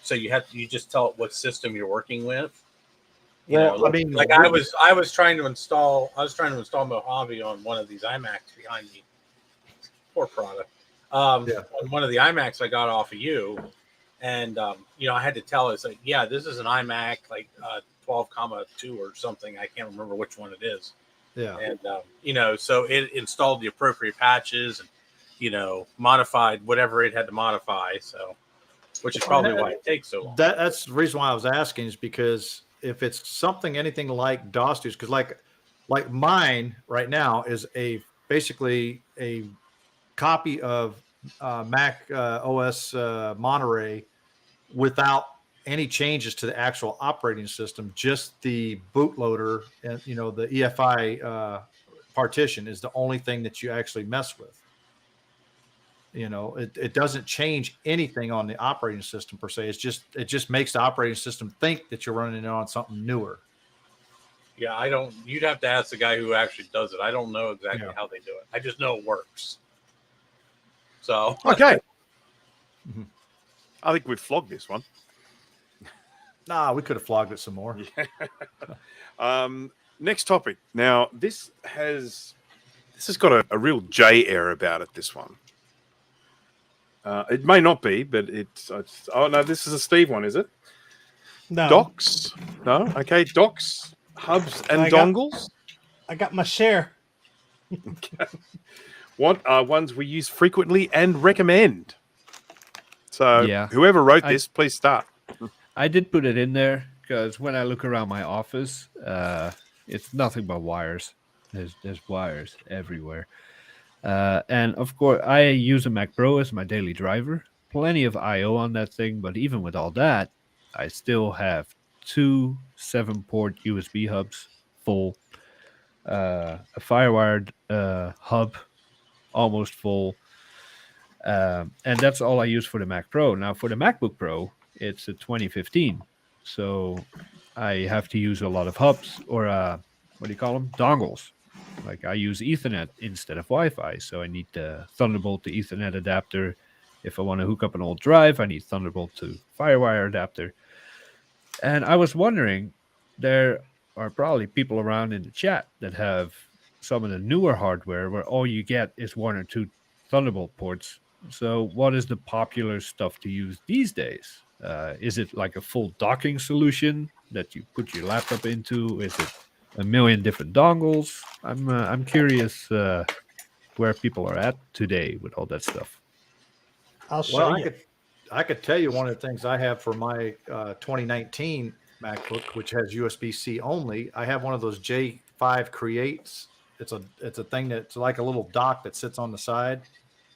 So you just tell it what system you're working with.
Well, I mean,
like I was trying to install Mojave on one of these iMacs behind me. Poor product. On one of the iMacs I got off of you, and I had to tell it, it's like, yeah, this is an iMac like 12,2 or something. I can't remember which one it is.
Yeah.
And so it installed the appropriate patches and modified whatever it had to modify. So, which is probably why it takes so long.
That's the reason why I was asking, is because if it's something anything like DOS, because like mine right now is basically a copy of Mac OS Monterey without any changes to the actual operating system. Just the bootloader and the EFI partition is the only thing that you actually mess with. It doesn't change anything on the operating system per se. It just makes the operating system think that you're running it on something newer.
Yeah, you'd have to ask the guy who actually does it. I don't know exactly how they do it. I just know it works. So
okay. I think we've flogged this one.
Nah, we could have flogged it some more.
Next topic. Now, this has got a real J air about it, this one. It may not be, but it's oh no, this is a Steve one, is it?
No.
Docks? No? Okay, docks, hubs, and dongles.
I got my share.
What are ones we use frequently and recommend? So
Yeah.
whoever wrote this, please start.
I did put it in there because when I look around my office, it's nothing but wires. There's wires everywhere. And of course, I use a Mac Pro as my daily driver. Plenty of I/O on that thing, but even with all that, I still have 2 7-port USB hubs full, a FireWired hub almost full, and that's all I use for the Mac Pro. Now for the MacBook Pro, it's a 2015, so I have to use a lot of hubs, or what do you call them? Dongles. Like I use Ethernet instead of Wi-Fi, so I need the Thunderbolt to Ethernet adapter. If I want to hook up an old drive, I need Thunderbolt to FireWire adapter. And I was wondering, there are probably people around in the chat that have some of the newer hardware where all you get is 1 or 2 Thunderbolt ports. So what is the popular stuff to use these days? Is it like a full docking solution that you put your laptop into? Is it a million different dongles? I'm curious where people are at today with all that stuff.
I'll show you.
I could tell you one of the things I have for my 2019 MacBook, which has USB-C only. I have one of those J5 Creates. It's a thing that's like a little dock that sits on the side.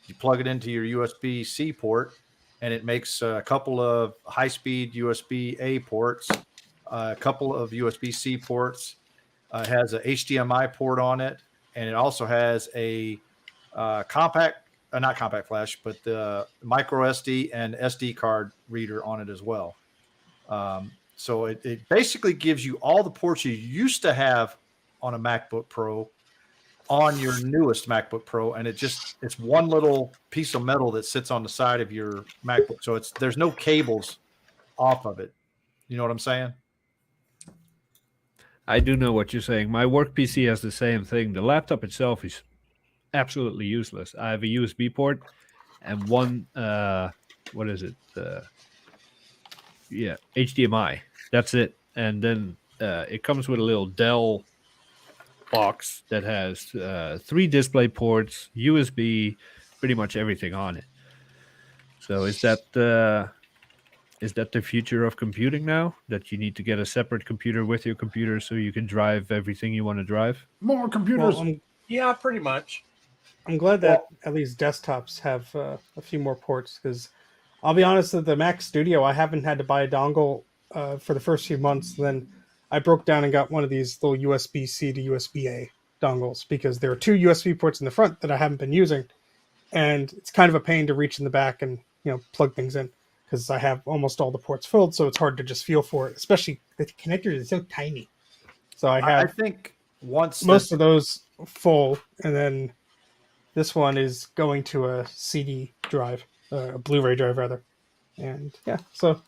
You plug it into your USB-C port, and it makes a couple of high-speed USB-A ports, a couple of USB-C ports. It has a HDMI port on it, and it also has a not compact flash, but the micro SD and SD card reader on it as well. So it basically gives you all the ports you used to have on a MacBook Pro on your newest MacBook Pro, and it's one little piece of metal that sits on the side of your MacBook. So there's no cables off of it. You know what I'm saying?
I do know what you're saying. My work PC has the same thing. The laptop itself is absolutely useless. I have a USB port and one what is it? HDMI. That's it. And then it comes with a little Dell box that has 3 display ports, USB, pretty much everything on it. So is that the future of computing now? That you need to get a separate computer with your computer so you can drive everything you want to drive?
More computers.
Well,
Yeah, pretty much.
I'm glad that at least desktops have a few more ports, because I'll be honest, with the Mac Studio, I haven't had to buy a dongle for the first few months. Then I broke down and got one of these little USB-C to USB-A dongles, because there are 2 USB ports in the front that I haven't been using, and it's kind of a pain to reach in the back and plug things in, because I have almost all the ports filled, so it's hard to just feel for it. Especially the connector is so tiny. So I have
think once
most of those full, and then this one is going to a CD drive, a Blu-ray drive rather, and yeah, so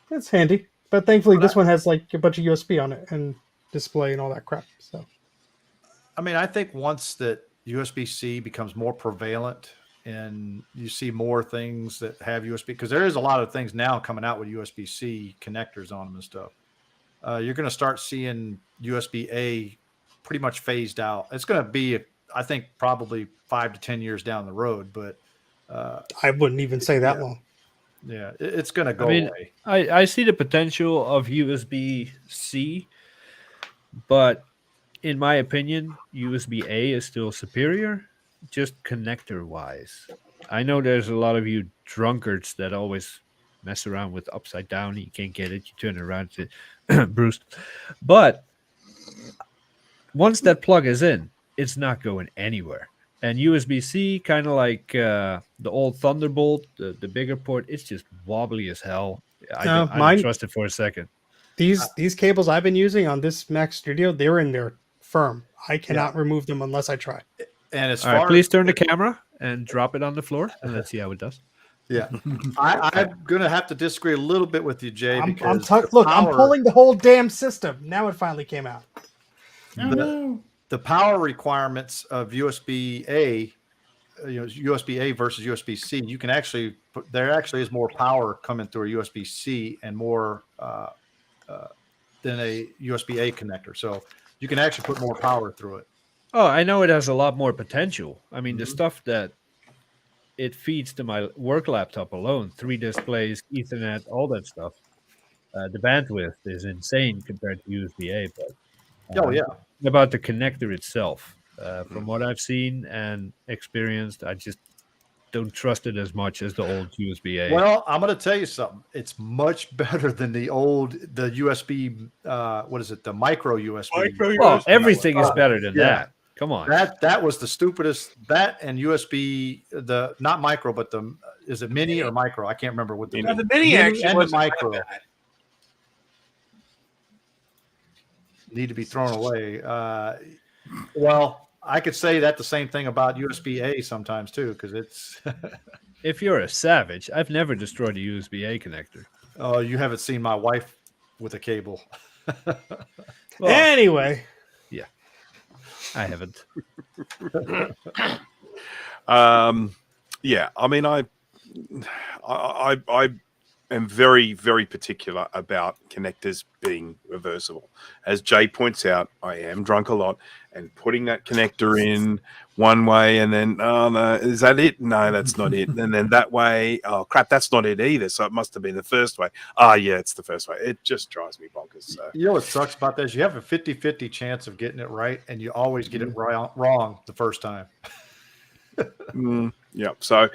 it's handy. But thankfully, this one has like a bunch of USB on it and display and all that crap. So,
I mean, I think once that USB-C becomes more prevalent and you see more things that have USB, because there is a lot of things now coming out with USB-C connectors on them and stuff. You're going to start seeing USB-A pretty much phased out. It's going to be, I think, probably 5 to 10 years down the road, but
I wouldn't even say that long.
yeah, it's going to go
I mean,
away.
I see the potential of USB-C, but in my opinion, USB-A is still superior, just connector-wise. I know there's a lot of you drunkards that always mess around with upside down. You can't get it. You turn it around to Bruce. But once that plug is in, it's not going anywhere. And USB-C, kind of like the old Thunderbolt, the bigger port, it's just wobbly as hell. I don't trust it for a second.
These cables I've been using on this Mac Studio, they're in there firm. I cannot remove them unless I try.
And as
All
far
right, please turn the camera and drop it on the floor, and let's see how it does.
yeah, I'm going to have to disagree a little bit with you, Jay.
I'm
because
look, I'm pulling the whole damn system. Now it finally came out.
The power requirements of USB-A, USB-A versus USB-C, you can actually there actually is more power coming through a USB-C and more than a USB-A connector. So you can actually put more power through it.
Oh, I know it has a lot more potential. I mean, the stuff that it feeds to my work laptop alone, 3 displays, Ethernet, all that stuff. The bandwidth is insane compared to USB-A, but
Oh yeah.
about the connector itself, from what I've seen and experienced, I just don't trust it as much as the old USB-A.
Well, I'm going to tell you something. It's much better than the USB. What is it? The micro USB.
Well, everything is better than
Yeah.
that. Come on.
That was the stupidest. That and USB, the not micro, but the is it mini or micro? I can't remember what the
Yeah, the mini actually
and the
wasn't
micro
that bad.
need to be thrown away. Well, I could say that the same thing about USB-A sometimes too, because it's.
If you're a savage, I've never destroyed a USB-A connector.
Oh, you haven't seen my wife with a cable.
Well,
Anyway,
I haven't.
Yeah, I mean, I am very, very particular about connectors being reversible. As Jay points out, I am drunk a lot, and putting that connector in one way and then, oh no, is that it? No, that's not it. And then that way, oh crap, that's not it either. So it must have been the first way. Oh yeah, it's the first way. It just drives me bonkers. So.
You know what sucks about that is you have a 50-50 chance of getting it right, and you always get it wrong the first time.
Yeah. So,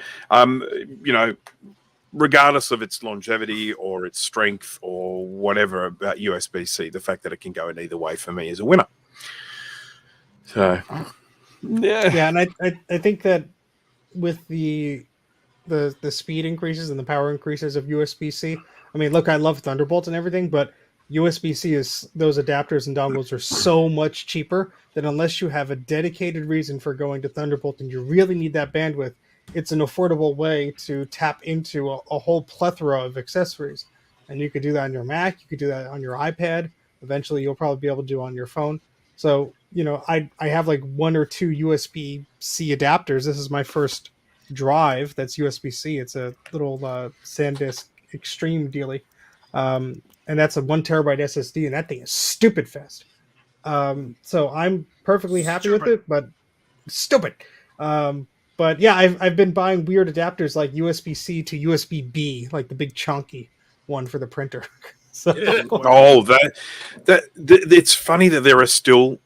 regardless of its longevity or its strength or whatever about USB-C, the fact that it can go in either way for me is a winner. So,
yeah, and I think that with the speed increases and the power increases of USB-C, I mean, look, I love Thunderbolt and everything, but USB-C is those adapters and dongles are so much cheaper that unless you have a dedicated reason for going to Thunderbolt and you really need that bandwidth, it's an affordable way to tap into a whole plethora of accessories. And you could do that on your Mac, you could do that on your iPad. Eventually, you'll probably be able to do it on your phone. So, I have like 1 or 2 USB-C adapters. This is my first drive that's USB-C. It's a little SanDisk Extreme dealie. And that's a 1 terabyte SSD, and that thing is stupid fast. So I'm perfectly happy with it, but stupid. But yeah, I've been buying weird adapters like USB-C to USB-B, like the big chunky one for the printer. So
Oh, it's funny that there are still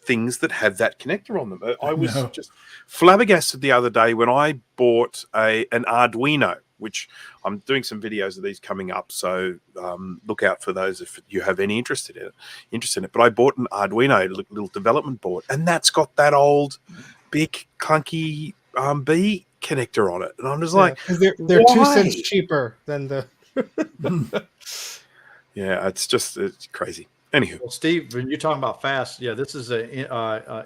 things that have that connector on them. I was just flabbergasted the other day when I bought an Arduino, which I'm doing some videos of these coming up. So look out for those if you have any interest in it. But I bought an Arduino little development board, and that's got that old big clunky B connector on it, and I'm just like,
they're 2 cents cheaper than the.
Yeah, it's crazy. Anywho,
Well, Steve, when you're talking about fast, yeah, this is a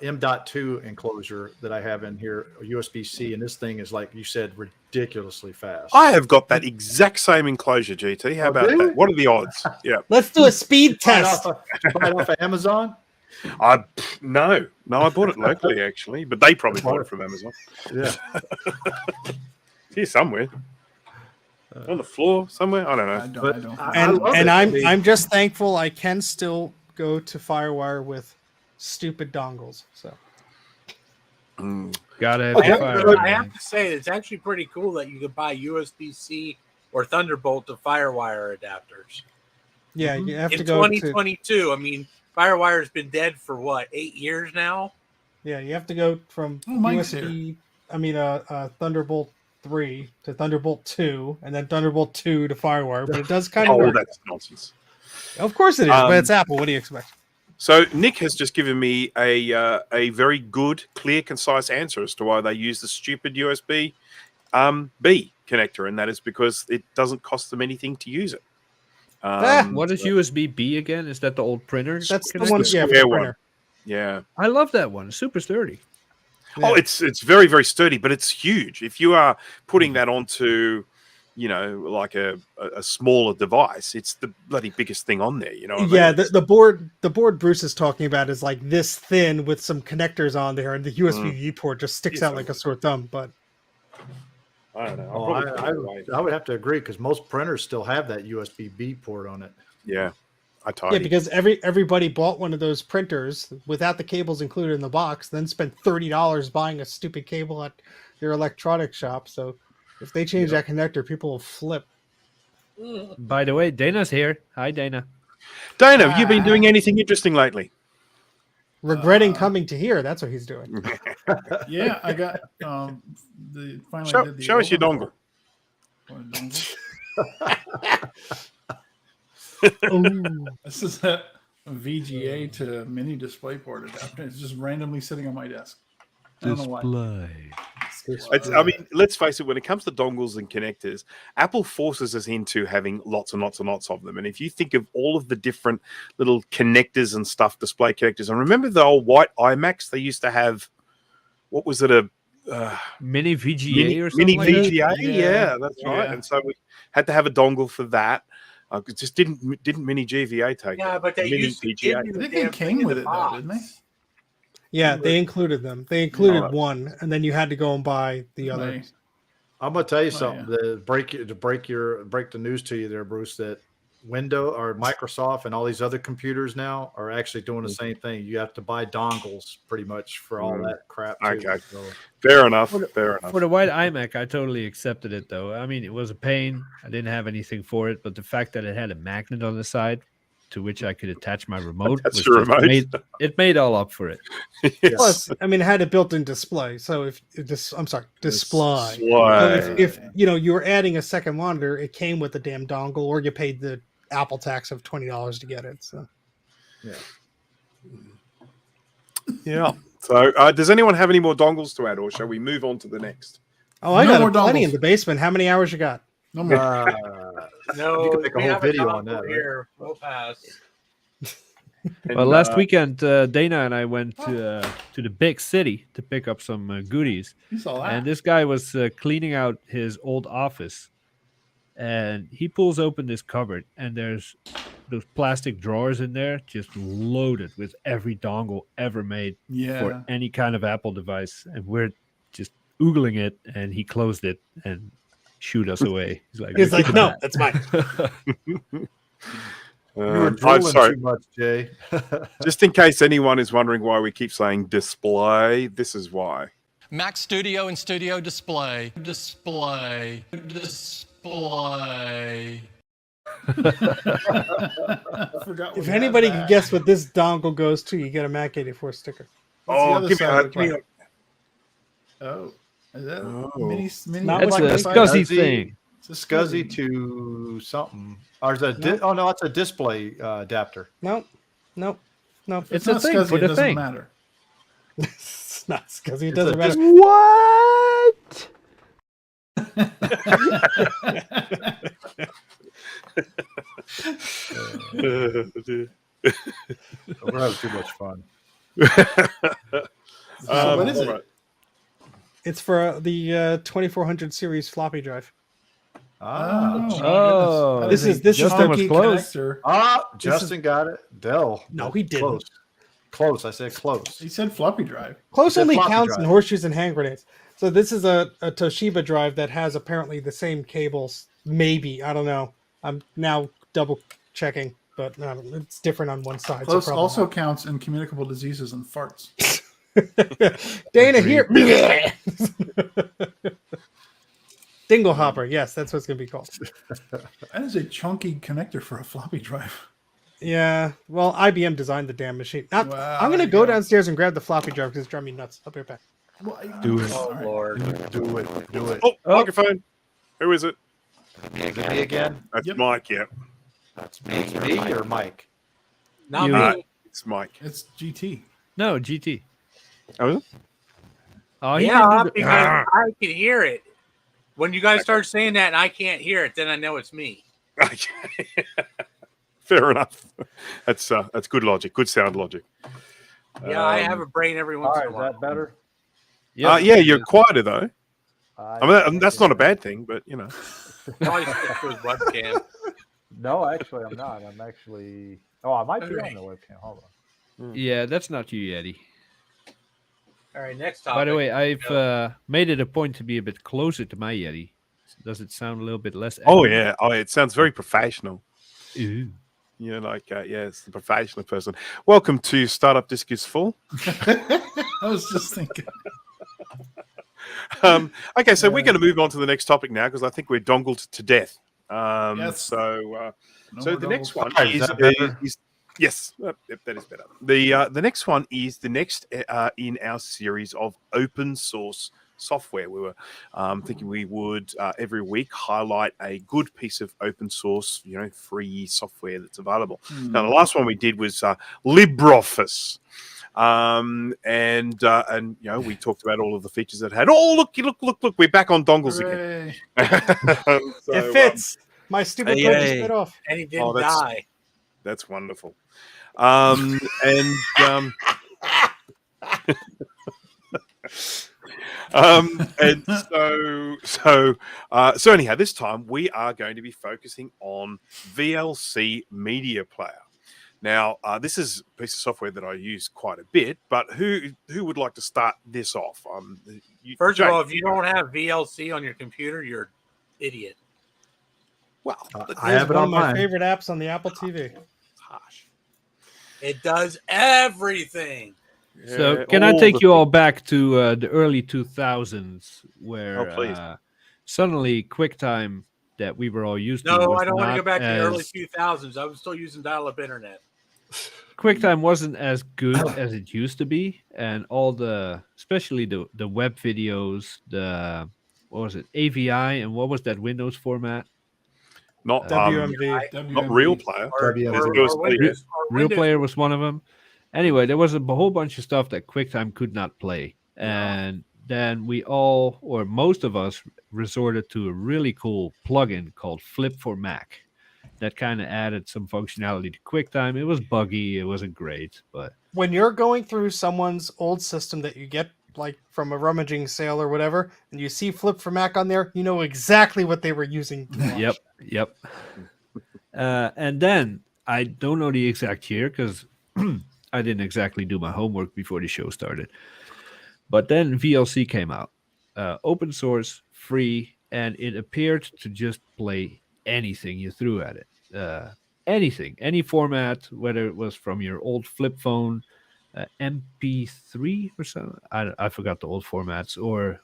M.2 enclosure that I have in here, USB-C, and this thing is, like you said, ridiculously fast.
I have got that exact same enclosure, GT. How about
really?
that? What are the odds? Yeah,
Let's do a speed
Buy it
test.
off of Amazon?
no, I bought it locally actually, but they probably bought it from Amazon.
Yeah.
Here somewhere. On the floor somewhere. I don't know.
But
I don't.
I love it.
I'm just thankful I can still go to FireWire with stupid dongles. So
Gotta have
I
your
have,
fire.
I have to say, it's actually pretty cool that you could buy USB-C or Thunderbolt to FireWire adapters.
yeah, you have
In
to go to
2022, I mean, FireWire's been dead for what, 8 years now?
you have to go from
Mike's
USB. I mean, Thunderbolt 3 to Thunderbolt 2, and then Thunderbolt 2 to FireWire. But it does kind of
Oh,
work.
that's nonsense.
Of course it is, but it's Apple. What do you expect?
So Nick has just given me a very good, clear, concise answer as to why they use the stupid USB B connector, and that is because it doesn't cost them anything to use it.
What is USB B again? Is that the old printer?
That's the
connector?
one. Yeah, for
square
the
one.
printer.
Yeah.
I love that one. Super sturdy.
Oh, it's very, very sturdy, but it's huge. If you are putting that onto, like a smaller device, it's the bloody biggest thing on there. You know what I mean?
Yeah, the board Bruce is talking about is like this thin with some connectors on there, and the USB-B port just sticks out like a sore thumb. But
I don't know. I'll
Oh,
probably put it away.
I would have to agree because most printers still have that USB-B port on it.
Yeah, I
yeah,
tidy.
because everybody bought one of those printers without the cables included in the box, then spent $30 buying a stupid cable at your electronics shop. So if they change that connector, people will flip.
By the way, Dana's here. Hi, Dana.
Dana, have you been doing anything interesting lately?
Regretting coming to here, that's what he's doing.
Yeah, I got finally
Show,
did the
show us your
open-
dongle.
What a dongle.
Ooh.
This is a VGA to mini DisplayPort adapter. It's just randomly sitting on my desk. I don't know why.
I mean, let's face it, when it comes to dongles and connectors, Apple forces us into having lots and lots and lots of them. And if you think of all of the different little connectors and stuff, display connectors, and remember the old white iMacs, they used to have, what was it, a
Mini VGA or
mini
something like that?
VGA?
Yeah.
Yeah, that's right.
Yeah.
And so we had to have a dongle for that. It just didn't mini GVA take
Yeah,
it.
but they
Mini
used to
VGA.
give you
I
the
think
damn
they
thing
came
in
with
the
it though,
box.
didn't they?
Yeah, they included them. They included
Oh.
one, and then you had to go and buy the other.
Nice.
I'm gonna tell you
Oh,
something
yeah.
to break the news to you there, Bruce. That Windows or Microsoft and all these other computers now are actually doing the same thing. You have to buy dongles pretty much for all that crap. Too.
Okay.
So,
Fair enough. Fair enough.
For the white iMac, I totally accepted it, though. I mean, it was a pain. I didn't have anything for it, but the fact that it had a magnet on the side to which I could attach my remote,
That's
was
your
just
remote.
it made all up for it.
Yes.
Plus, I mean, it had a built-in display. So display.
Display.
So if you were adding a second monitor, it came with the damn dongle, or you paid the Apple tax of $20 to get it. So
Yeah. So, does anyone have any more dongles to add, or shall we move on to the next?
I
No
got
more
plenty
dongles.
in the basement. How many hours you got?
No more.
No,
can make a
we
whole
have
video
dog
on that,
over
right?
Here, we'll pass.
Well, last weekend, Dana and I went to the big city to pick up some goodies,
You saw that.
and this guy was cleaning out his old office, and he pulls open this cupboard, and there's those plastic drawers in there, just loaded with every dongle ever made
Yeah.
for any kind of Apple device, and we're just oogling it, and he closed it and shooed us away. He's like,
He's like,
"Keep
no,
that."
that's mine.
You were
I'm
drooling
sorry.
too much, Jay.
Just in case anyone is wondering why we keep saying display, this is why.
Mac Studio and Studio Display. Display.
I forgot
If
we had
anybody
that.
can guess what this dongle goes to, you get a Mac 84 sticker.
What's the
Oh,
other
give me,
side look
give me
like? Oh, is that
Oh.
mini?
Not
That's
like
a
the
scuzzy
Scuzzy.
thing.
It's a SCSI to something. Or is that oh no, it's a display adapter.
Nope.
It's
not
a thing
SCSI,
for
it
the
doesn't
thing.
matter.
It's not SCSI. It
It's
doesn't
a
matter.
What?
We're having too much fun.
So what is
all
it?
right.
It's for the 2400 series floppy drive.
Ah,
Oh,
This is
Justin was
chunky
close.
connector.
Justin got it. Dell.
No, he didn't.
Close. Close. I said close.
He said floppy drive.
Close
It's a
only
floppy
counts in
drive.
horseshoes and hand grenades. So this is a Toshiba drive that has apparently the same cables. Maybe, I don't know. I'm now double checking, but it's different on one side.
Close
so probably
also counts in communicable diseases and farts.
not. Dana here. Dingle hopper. Yes, that's what it's gonna be called.
That is a chunky connector for a floppy drive.
Yeah. Well, IBM designed the damn machine.
Wow,
I'm gonna
there you
go
go.
downstairs and grab the floppy drive because it's driving me nuts. I'll be right back.
Do
it.
Oh, Lord.
Do it. Do it.
Oh, microphone. Who is it?
Is it me again?
That's
Yep.
Mike, yeah.
It's me or Mike?
Not
You-
me.
It's Mike.
It's GT.
No, GT.
Oh, is it?
Oh, he
Yeah,
didn't do
because
the-
I can hear it. When you guys start saying that and I can't hear it, then I know it's me.
Okay. Fair enough. That's good logic. Good sound logic.
Yeah, I have a brain every
All
once
right,
in a
is
while.
that better?
Yeah.
Yeah, you're quieter though. I mean, that's not a bad thing, but you know.
Probably stick to his webcam.
No, actually, I'm not. I'm actually. Oh, I might be on the webcam. Hold on.
Yeah, that's not you, Yeti.
All right, next topic.
By the way, I've made it a point to be a bit closer to my Yeti. Does it sound a little bit less?
Oh
echoey?
yeah. Oh, it sounds very professional.
Ooh.
You know, like it's the professional person. Welcome to Startup Disc is Full.
I was just thinking.
Okay, so we're going to move on to the next topic now because I think we're dongled to death.
Yes.
So
No
so
more
the next
doubles.
one
Is
is,
that better?
yes, yep, that is better. The next one is the next in our series of open source software. We were thinking we would every week highlight a good piece of open source, free software that's available. Now, the last one we did was LibreOffice. And we talked about all of the features that it had. Oh, look, we're back on dongles again.
Hooray.
So,
It fits. My stupid
hey,
code just
hey.
fit off.
And he didn't
Oh, that's-
die.
That's wonderful. And so anyhow, this time we are going to be focusing on VLC Media Player. Now, this is a piece of software that I use quite a bit, but who would like to start this off?
First
Jake.
of all, if you don't have VLC on your computer, you're an idiot.
Well,
I have it
one
on
of my
mine.
favorite apps on the Apple TV.
harsh.
It does everything.
So
Yeah,
can I
all
take
the
you all back to the early 2000s where
Oh, please.
suddenly QuickTime that we were all used to
No,
was
I don't want to
not
go back to the early
as-
2000s. I was still using dial-up internet.
QuickTime wasn't as good as it used to be, and all especially the web videos, what was it, AVI, and what was that Windows format?
Not
WMV.
not Real Player.
WMV.
It was
Windows, or
Real
Windows.
Player was one of them. Anyway, there was a whole bunch of stuff that QuickTime could not play, and then we all, or most of us, resorted to a really cool plugin called Flip for Mac that kind of added some functionality to QuickTime. It was buggy, it wasn't great, but
When you're going through someone's old system that you get like from a rummaging sale or whatever, and you see Flip for Mac on there, you know exactly what they were using to launch.
Yep. And then I don't know the exact year because I didn't exactly do my homework before the show started. But then VLC came out, open source, free, and it appeared to just play anything you threw at it. Anything, any format, whether it was from your old flip phone, MP3 or something. I forgot the old formats, or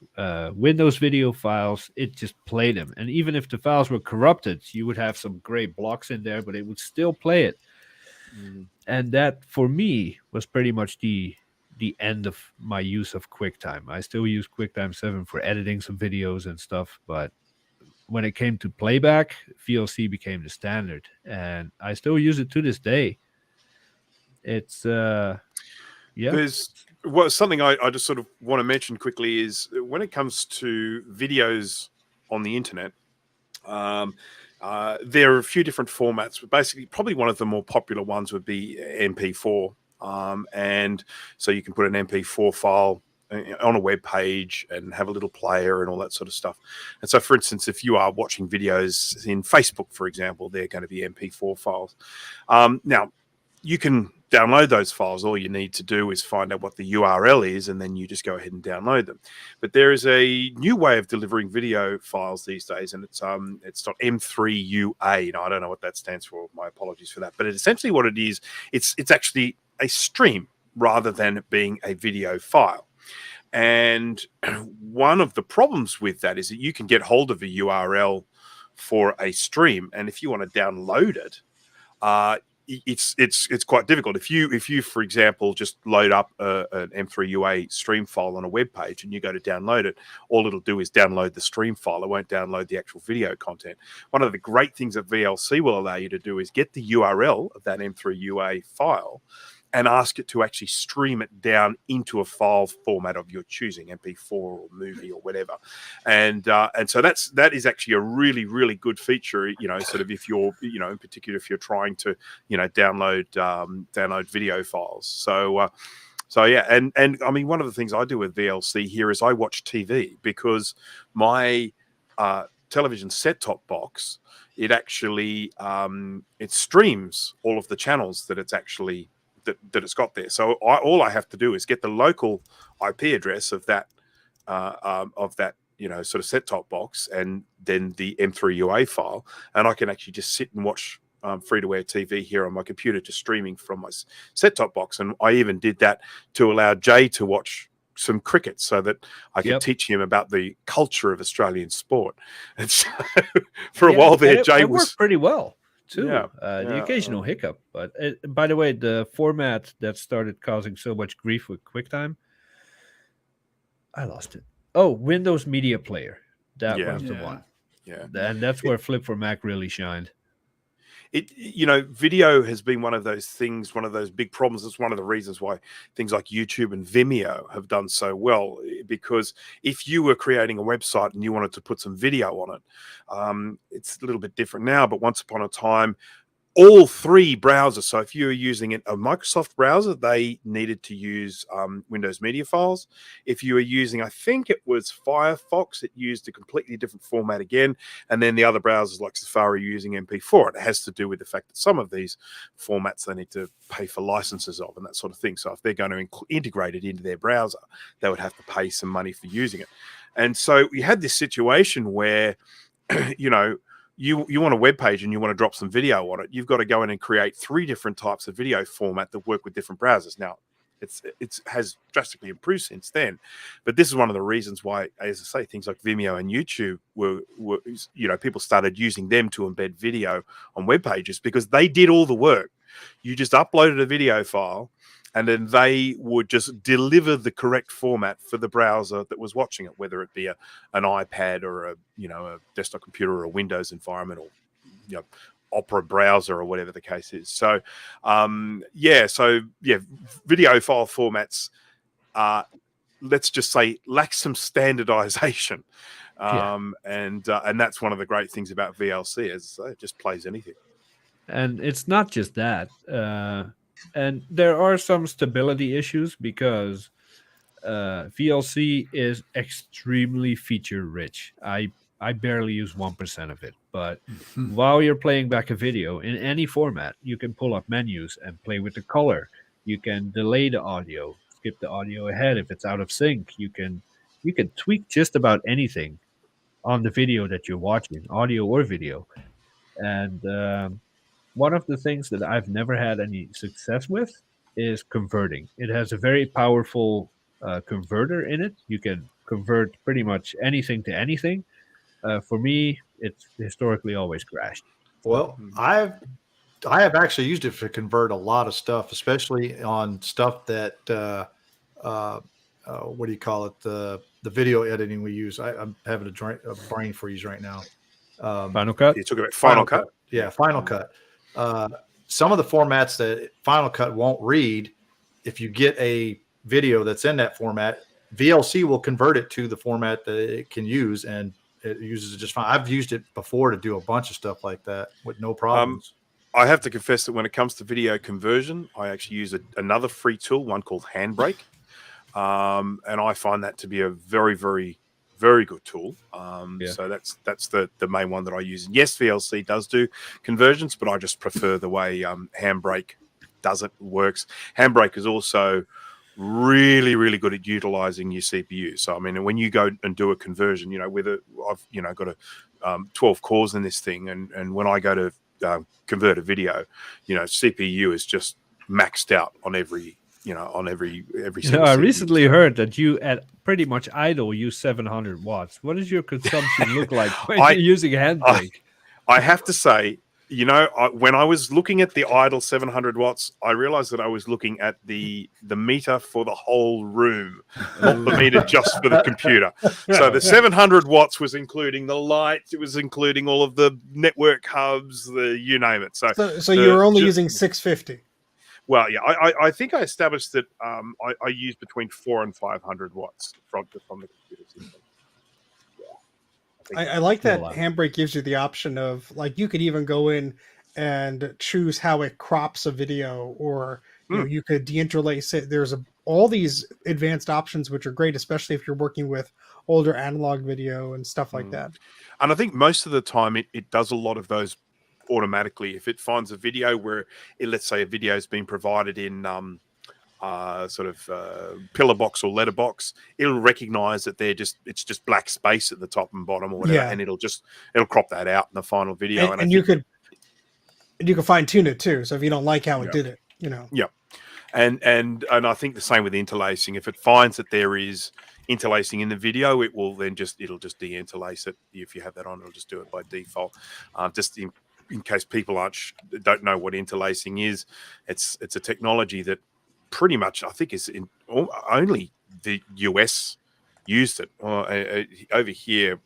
Windows video files. It just played them. And even if the files were corrupted, you would have some gray blocks in there, but it would still play it. And that, for me, was pretty much the end of my use of QuickTime. I still use QuickTime 7 for editing some videos and stuff, but when it came to playback, VLC became the standard, and I still use it to this day. It's
There's something I just sort of want to mention quickly is when it comes to videos on the internet, there are a few different formats, but basically probably one of the more popular ones would be MP4. And so you can put an MP4 file on a web page and have a little player and all that sort of stuff. And so, for instance, if you are watching videos in Facebook, for example, they're going to be MP4 files. Now, you can download those files. All you need to do is find out what the URL is, and then you just go ahead and download them. But there is a new way of delivering video files these days, and it's .m3ua. Now, I don't know what that stands for. My apologies for that. But essentially what it is, it's actually a stream rather than it being a video file. And one of the problems with that is that you can get hold of a URL for a stream, and if you want to download it, it's quite difficult. If you for example just load up an M3UA stream file on a web page and you go to download it, all it'll do is download the stream file. It won't download the actual video content. One of the great things that VLC will allow you to do is get the URL of that M3UA file and ask it to actually stream it down into a file format of your choosing, MP4 or movie or whatever. And so that is actually a really, really good feature, sort of if you're, in particular, if you're trying to, download video files. So yeah, and I mean, one of the things I do with VLC here is I watch TV because my television set-top box, it actually it streams all of the channels that it's actually that it's got there. So all I have to do is get the local IP address of that sort of set-top box, and then the M3UA file, and I can actually just sit and watch free-to-air TV here on my computer, just streaming from my set-top box. And I even did that to allow Jay to watch some cricket so that I could teach him about the culture of Australian sport. And so for a while there, Jay
worked pretty well too. The occasional
Yeah.
hiccup, but by the way, the format that started causing so much grief with QuickTime, I lost it. Oh, Windows Media Player. That was the one.
Yeah.
And that's where Flip for Mac really shined.
Video has been one of those things, one of those big problems. It's one of the reasons why things like YouTube and Vimeo have done so well, because if you were creating a website and you wanted to put some video on it, it's a little bit different now, but once upon a time, all three browsers. So if you were using a Microsoft browser, they needed to use Windows Media Files. If you were using, I think it was Firefox, it used a completely different format again. And then the other browsers like Safari using MP4. And it has to do with the fact that some of these formats they need to pay for licenses of and that sort of thing. So if they're going to integrate it into their browser, they would have to pay some money for using it. And so we had this situation where, you want a web page and you want to drop some video on it, you've got to go in and create 3 different types of video format that work with different browsers. Now, it has drastically improved since then, but this is one of the reasons why, as I say, things like Vimeo and YouTube were people started using them to embed video on web pages because they did all the work. You just uploaded a video file, and then they would just deliver the correct format for the browser that was watching it, whether it be an iPad or a desktop computer or a Windows environment or Opera browser or whatever the case is. So video file formats let's just say, lacks some standardization. And that's one of the great things about VLC is it just plays anything.
And it's not just that. And there are some stability issues because VLC is extremely feature rich. I barely use 1% of it, but while you're playing back a video in any format, you can pull up menus and play with the color. You can delay the audio, skip the audio ahead if it's out of sync. You can tweak just about anything on the video that you're watching, audio or video. And one of the things that I've never had any success with is converting. It has a very powerful converter in it. You can convert pretty much anything to anything. For me, it's historically always crashed.
Well, I have actually used it to convert a lot of stuff, especially on stuff that what do you call it? The video editing we use. I'm having a brain freeze right now.
Final Cut.
You're talking about Final Cut.
Yeah, Final Cut. Some of the formats that Final Cut won't read, if you get a video that's in that format, VLC will convert it to the format that it can use, and it uses it just fine. I've used it before to do a bunch of stuff like that with no problems.
I have to confess that when it comes to video conversion, I actually use another free tool, one called Handbrake. And I find that to be a very, very, very good tool. So that's the main one that I use. And yes, VLC does do conversions, but I just prefer the way Handbrake works. Handbrake is also really, really good at utilizing your CPU. So, I mean, when you go and do a conversion, I've got 12 cores in this thing. And when I go to convert a video, CPU is just maxed out on every single
I
CPU.
recently heard that you at pretty much idle use 700 watts. What does your consumption look like when you're using Handbrake?
I have to say, when I was looking at the idle 700 watts, I realized that I was looking at the meter for the whole room, not the meter just for the computer. So the 700 watts was including the lights, it was including all of the network hubs, you name it.
So you were only using 650.
Well, yeah, I think I established that I use between 400 and 500 watts from the computer system.
I like that Handbrake gives you the option of, like, you could even go in and choose how it crops a video, or you could deinterlace it. There's all these advanced options which are great, especially if you're working with older analog video and stuff like that.
And I think most of the time it does a lot of those automatically. If it finds a video where let's say a video has been provided in pillar box or letterbox, it'll recognize that it's just black space at the top and bottom or whatever, and it'll crop that out in the final video.
And you could fine tune it too. So if you don't like how it did it,
Yeah. And I think the same with interlacing. If it finds that there is interlacing in the video, it'll just de-interlace it. If you have that on, it'll just do it by default. Just in case people don't know what interlacing is, it's a technology that pretty much, I think, is only the US used it. Over here,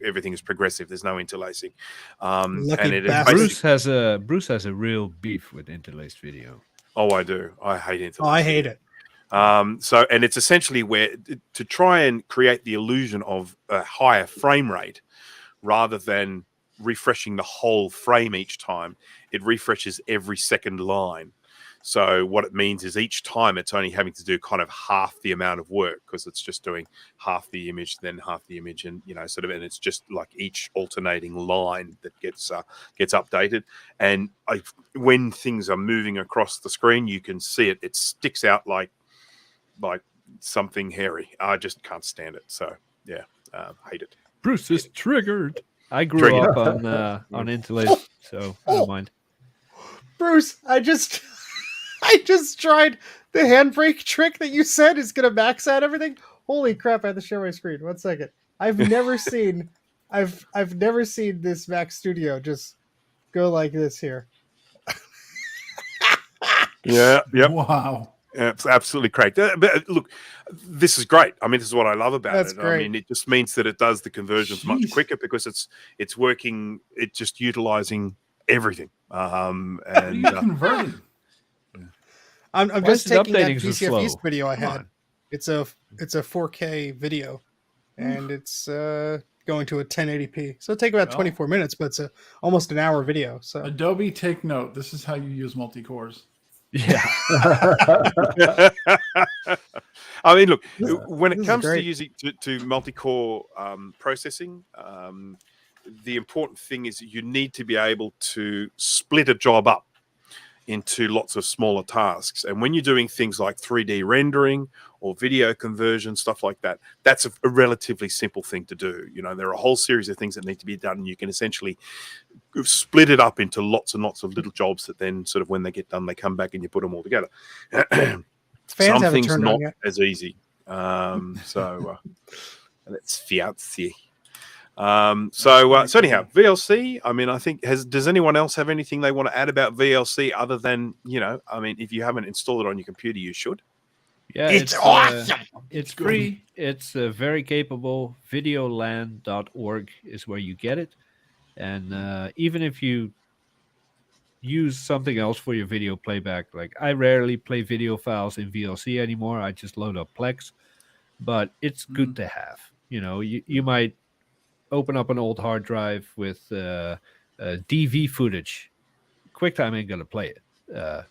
everything is progressive. There's no interlacing.
Bruce has a real beef with interlaced video.
Oh, I do. I hate interlacing.
Oh, I hate it.
And it's essentially where to try and create the illusion of a higher frame rate rather than refreshing the whole frame each time, it refreshes every second line. So what it means is each time it's only having to do kind of half the amount of work, because it's just doing half the image, then half the image, and and it's just like each alternating line that gets updated. And when things are moving across the screen, you can see it sticks out like something hairy. I just can't stand it. So hate it.
Bruce is triggered. I grew up on interlace, so I don't mind.
Bruce, I just tried the Handbrake trick that you said is going to max out everything. Holy crap! I have to share my screen. 1 second. I've never seen this Mac Studio just go like this here.
Yeah. Yep.
Wow.
It's absolutely correct. But look, this is great. I mean, this is what I love about
That's
it.
great.
I mean, it just means that it does the conversions much quicker because it's working. It's just utilizing everything.
What are you converting?
I'm just taking that PCF East video I had. It's a 4K video, and it's going to a 1080p. So it'll take about 24 minutes, but it's almost an hour video. So
Adobe, take note. This is how you use multi-cores.
Yeah.
I mean, look, when
this
it
is
comes to
great.
using to multi-core processing, the important thing is you need to be able to split a job up into lots of smaller tasks. And when you're doing things like 3D rendering or video conversion, stuff like that, that's a relatively simple thing to do. You know, there are a whole series of things that need to be done, and you can essentially split it up into lots and lots of little jobs that then sort of when they get done, they come back and you put them all together.
Fans
Some
haven't
things
turned
not
on yet.
as easy. Let's fancy. So anyhow, VLC. I mean, I think does anyone else have anything they want to add about VLC other than, I mean, if you haven't installed it on your computer, you should.
Yeah,
It's awesome.
It's free. It's very capable. Videoland.org is where you get it. And even if you use something else for your video playback, like I rarely play video files in VLC anymore. I just load up Plex. But it's good to have. You might open up an old hard drive with DV footage. QuickTime ain't gonna play it.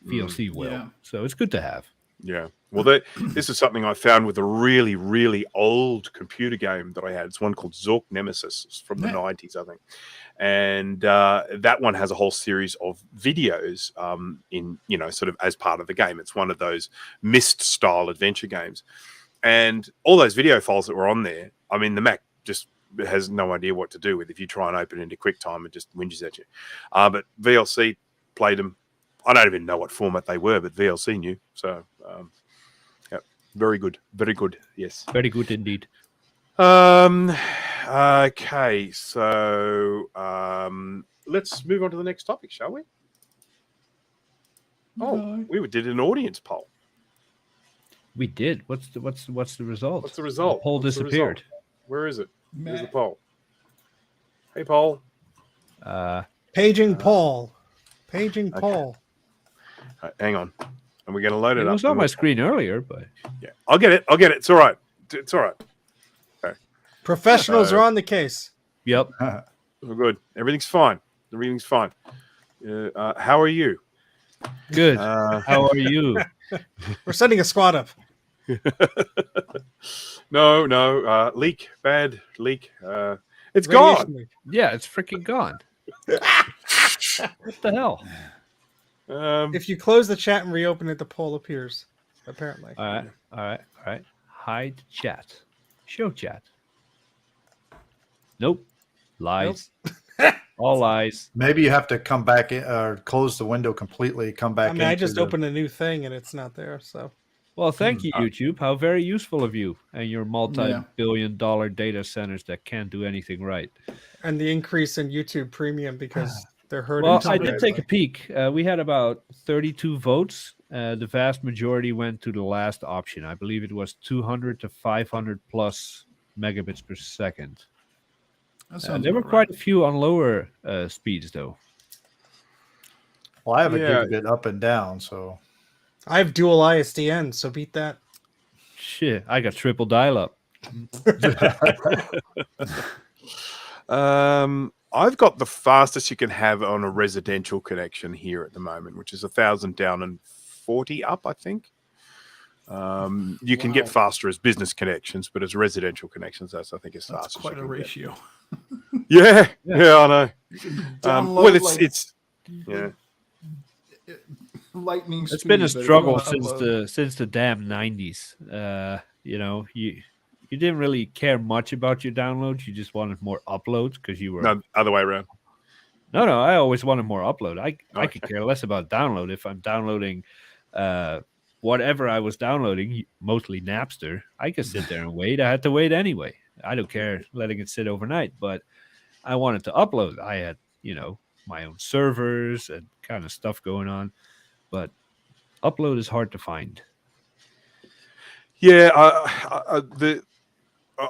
VLC will.
Yeah.
So it's good to have.
Yeah. Well, this is something I found with a really, really old computer game that I had. It's one called Zork Nemesis. It's from the 90s, I think. And that one has a whole series of videos in, sort of as part of the game. It's one of those Myst-style adventure games. And all those video files that were on there, I mean, the Mac just has no idea what to do with. If you try and open it into QuickTime, it just whinges at you. But VLC played them. I don't even know what format they were, but VLC knew. So, yeah, very good. Very good. Yes.
Very good indeed.
Okay, so let's move on to the next topic, shall we? Oh, we did an audience poll.
We did. What's the result?
What's the result?
The poll
What's the
disappeared.
result? Where is it? Where's the poll? Hey, Paul.
Paging Paul. Paging
Okay.
Paul.
Hang on. And we're going to load it
It
up.
was on my screen earlier, but
Yeah, I'll get it. It's all right. It's all right. Okay.
Professionals are on the case.
yep.
We're good. Everything's fine. Everything's fine. How are you?
Good. How are you?
We're setting a squad up.
No. Leak. Bad leak. It's
Radiation
gone.
leak.
Yeah, it's freaking gone. What the hell?
If you close the chat and reopen it, the poll appears. Apparently.
All right. Hide chat. Show chat. Nope. Lies. All lies.
Maybe you have to come back in, or close the window completely. Come back.
I mean, I
into
just
the-
opened a new thing and it's not there. So
Well, thank you, YouTube. How very useful of you and your multi-billion-dollar data centers that can't do anything right.
and the increase in YouTube Premium because they're hurting.
Well, I
somebody.
did take a peek. We had about 32 votes. The vast majority went to the last option. I believe it was 200 to 500 plus megabits per second.
That sounds
There were
about
quite a few on lower speeds, though.
Well, I have a
Yeah.
gigabit up and down, so
I have dual ISDN, so beat that.
Shit, I got triple dial-up.
I've got the fastest you can have on a residential connection here at the moment, which is 1,000 down and 40 up, I think. You can get faster as business connections, but as residential connections, that's I think as
That's
fast as
quite
you
a
can get.
ratio.
Yeah, I know.
Download,
Well,
like,
it's yeah.
lightning.
It's been a
speed, but
struggle
it won't
since the damn 90s. You didn't really care much about your downloads. You just wanted more uploads because you were
No, other way around.
No, I always wanted more upload. I
Okay.
could care less about download. If I'm downloading whatever I was downloading, mostly Napster, I could sit there and wait. I had to wait anyway. I don't care letting it sit overnight, but I wanted to upload. I had, my own servers and kind of stuff going on, but upload is hard to find.
Yeah,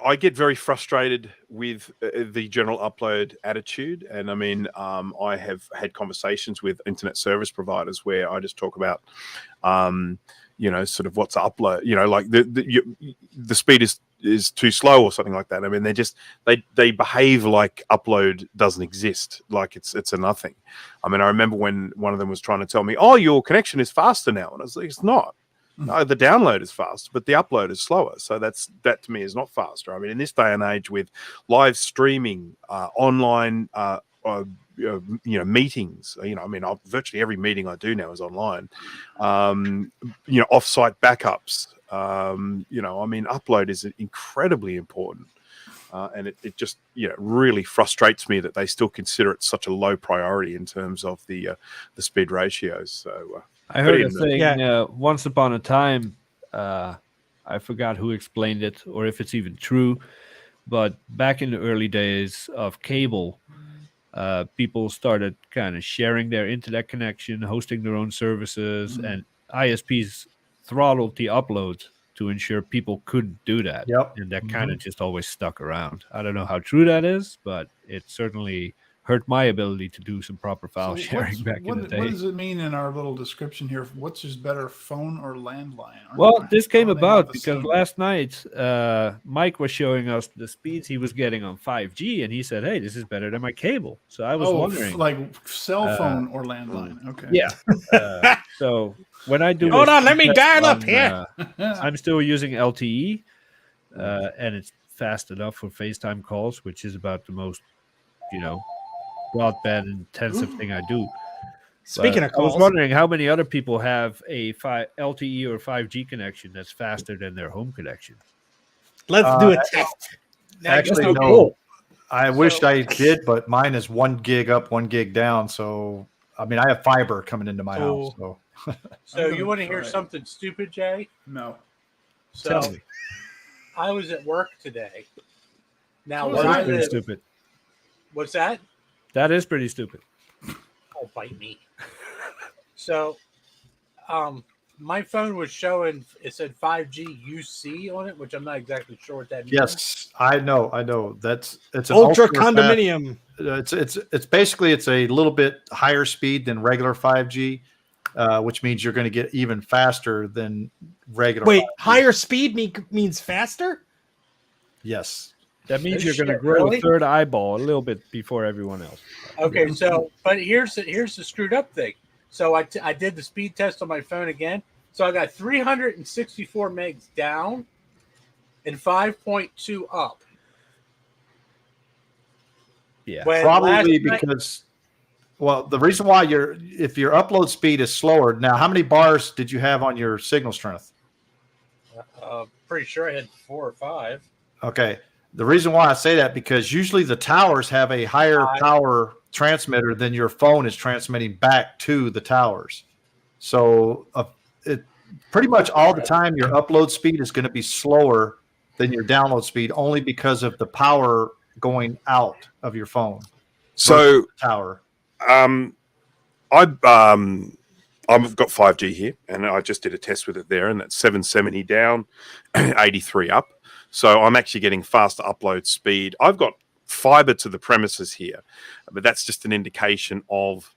I get very frustrated with the general upload attitude, and I mean, I have had conversations with internet service providers where I just talk about, sort of what's upload, like the speed is too slow or something like that. I mean, they behave like upload doesn't exist, like it's a nothing. I mean, I remember when one of them was trying to tell me, "Oh, your connection is faster now," and I was like, "It's not. No, the download is fast, but the upload is slower. So that to me is not faster." I mean, in this day and age with live streaming, online, meetings. I mean, virtually every meeting I do now is online. Off-site backups. I mean, upload is incredibly important. And it just really frustrates me that they still consider it such a low priority in terms of the speed ratios. So
I heard a thing once upon a time. I forgot who explained it or if it's even true, but back in the early days of cable, people started kind of sharing their internet connection, hosting their own services, and ISPs throttled the upload to ensure people couldn't do that.
Yep.
And that kind of just always stuck around. I don't know how true that is, but it certainly hurt my ability to do some proper file sharing back in the day.
What does it mean in our little description here? What's just better, phone or landline?
Well, this came about because last night Mike was showing us the speeds he was getting on 5G, and he said, "Hey, this is better than my cable." So I was wondering,
like cell phone or landline. Okay.
Yeah. So when I do,
hold on, let me dial up here.
I'm still using LTE, and it's fast enough for FaceTime calls, which is about the most, broadband intensive thing I do.
Speaking of calls,
I was wondering how many other people have a LTE or 5G connection that's faster than their home connection.
Let's do a test.
Actually, no.
Cool.
I wished I did, but mine is 1 gig up, 1 gig down. So, I mean, I have fiber coming into my house.
So you want to hear something stupid, Jay?
No.
So
Tell me.
I was at work today. Now,
That is pretty stupid.
What's that?
That is pretty stupid.
Oh, bite me. So, my phone was showing, it said 5G UC on it, which I'm not exactly sure what that means.
Yes, I know. It's an
ultra condominium.
It's basically it's a little bit higher speed than regular 5G, which means you're going to get even faster than regular.
Wait,
5G.
higher speed means faster?
Yes.
That means you're going to grow a third eyeball a little bit before everyone else.
Okay, so but here's the screwed up thing. So I did the speed test on my phone again. So I got 364 megs down and 5.2 up.
Yeah,
probably because. Well, the reason why if your upload speed is slower now, how many bars did you have on your signal strength?
Pretty sure I had 4 or 5.
Okay. The reason why I say that because usually the towers have a higher power transmitter than your phone is transmitting back to the towers. So it pretty much all the time your upload speed is going to be slower than your download speed only because of the power going out of your phone.
So
tower.
I've got 5G here, and I just did a test with it there, and that's 770 down, 83 up. So I'm actually getting faster upload speed. I've got fiber to the premises here, but that's just an indication of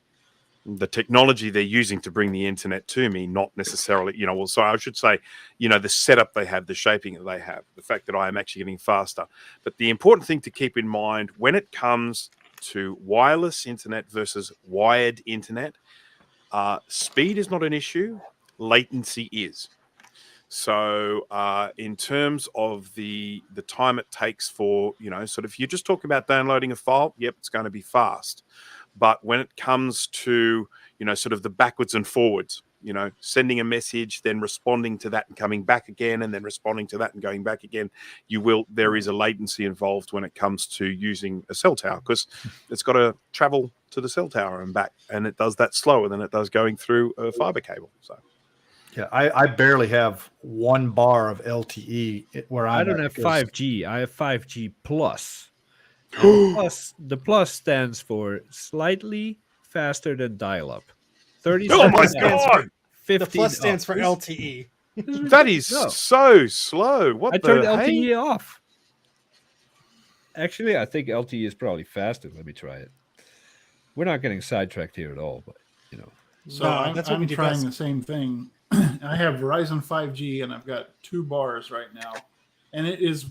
the technology they're using to bring the internet to me, not necessarily, so I should say, the setup they have, the shaping that they have, the fact that I am actually getting faster. But the important thing to keep in mind when it comes to wireless internet versus wired internet, speed is not an issue, latency is. So in terms of the time it takes for, sort of if you're just talking about downloading a file, yep, it's going to be fast. But when it comes to, sort of the backwards and forwards, sending a message, then responding to that and coming back again, and then responding to that and going back again, there is a latency involved when it comes to using a cell tower because it's got to travel to the cell tower and back. And it does that slower than it does going through a fiber cable. So.
Yeah, I barely have 1 bar of LTE where
I don't have 5G. I have 5G plus. The plus stands for slightly faster than dial-up. 30
Oh my
seconds.
God!
15 the plus stands for LTE.
That is so slow. What
I turned LTE off. Actually, I think LTE is probably faster. Let me try it. We're not getting sidetracked here at all, but
So I'm trying the same thing. I have Verizon 5G, and I've got 2 bars right now, and it's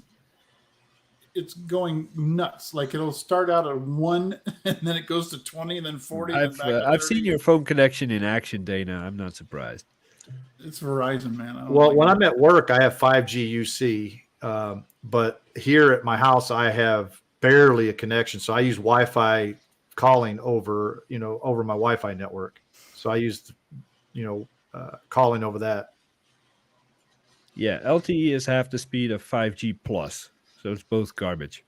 going nuts. Like it'll start out at 1, and then it goes to 20, and then 40. And then back to
I've
30.
seen your phone connection in action, Dana. I'm not surprised.
It's Verizon, man. I don't
Well,
like
when
it.
I'm at work, I have 5G UC, but here at my house, I have barely a connection. So I use Wi-Fi calling over my Wi-Fi network. So I use, calling over that.
Yeah, LTE is half the speed of 5G plus, so it's both garbage.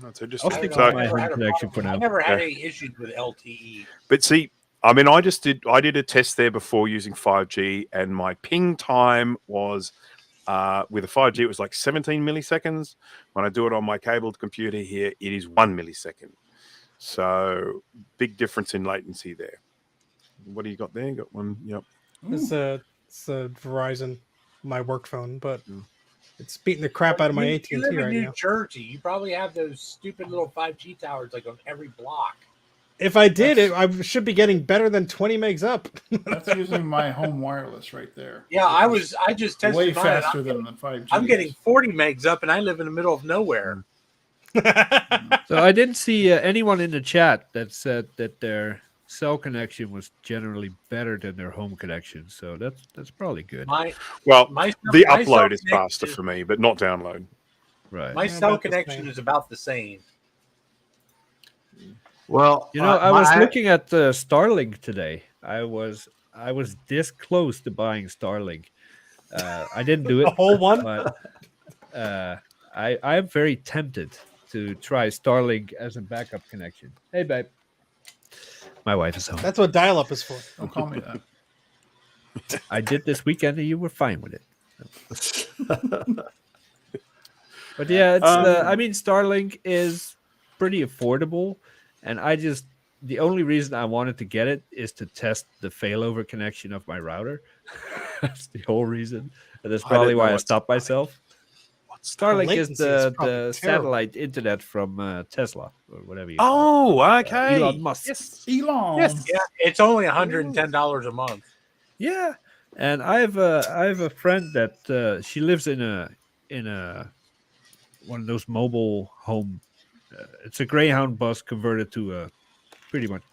That's
I'll
interesting.
stick
So,
with my home connection for now.
I never had
Yeah.
any issues with LTE.
but see, I mean, I did a test there before using 5G, and my ping time was with a 5G, it was like 17 milliseconds. When I do it on my cabled computer here, it is 1 millisecond. So big difference in latency there. What do you got there? You got one? Yep.
It's a Verizon, my work phone, but it's beating the crap out of my
You
AT&T
live in
right
New
now.
Jersey. You probably have those stupid little 5G towers like on every block.
If I did it, I should be getting better than 20 megs up.
That's using my home wireless right there.
Yeah, I just tested
Way
mine, and
faster than the 5G.
I'm getting 40 megs up, and I live in the middle of nowhere.
So I didn't see anyone in the chat that said that their cell connection was generally better than their home connection. So that's probably good.
Well,
My
the
my cell
upload is
connection
faster for me, but not download.
Right.
My
Yeah,
cell
about the
connection
same.
is about the same.
Well,
I was looking at Starlink today. I was this close to buying Starlink. I didn't do it.
The whole one?
But I'm very tempted to try Starlink as a backup connection. Hey, babe. My wife is home.
That's what dial-up is for.
Don't call me that.
I did this weekend, and you were fine with it. But yeah, it's. I mean, Starlink is pretty affordable, and the only reason I wanted to get it is to test the failover connection of my router. That's the whole reason, and that's probably
didn't know
why I
what
stopped myself. Starlink is
latency is
the
probably terrible.
satellite internet from Tesla or whatever. You
Oh, okay.
Elon Musk.
Yes.
Elon.
Yes.
Yeah, it's only $110 a month.
Yeah, and I have a friend that she lives in a one of those mobile home. It's a Greyhound bus converted to a pretty much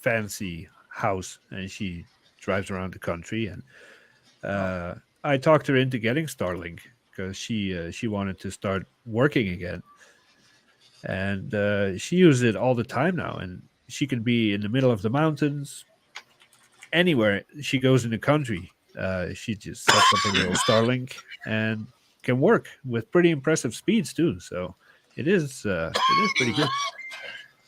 fancy house, and she drives around the country. And I talked her into getting Starlink because she wanted to start working again, and she uses it all the time now. And she can be in the middle of the mountains, anywhere she goes in the country. She just sets up a little Starlink and can work with pretty impressive speeds too. So it is pretty good.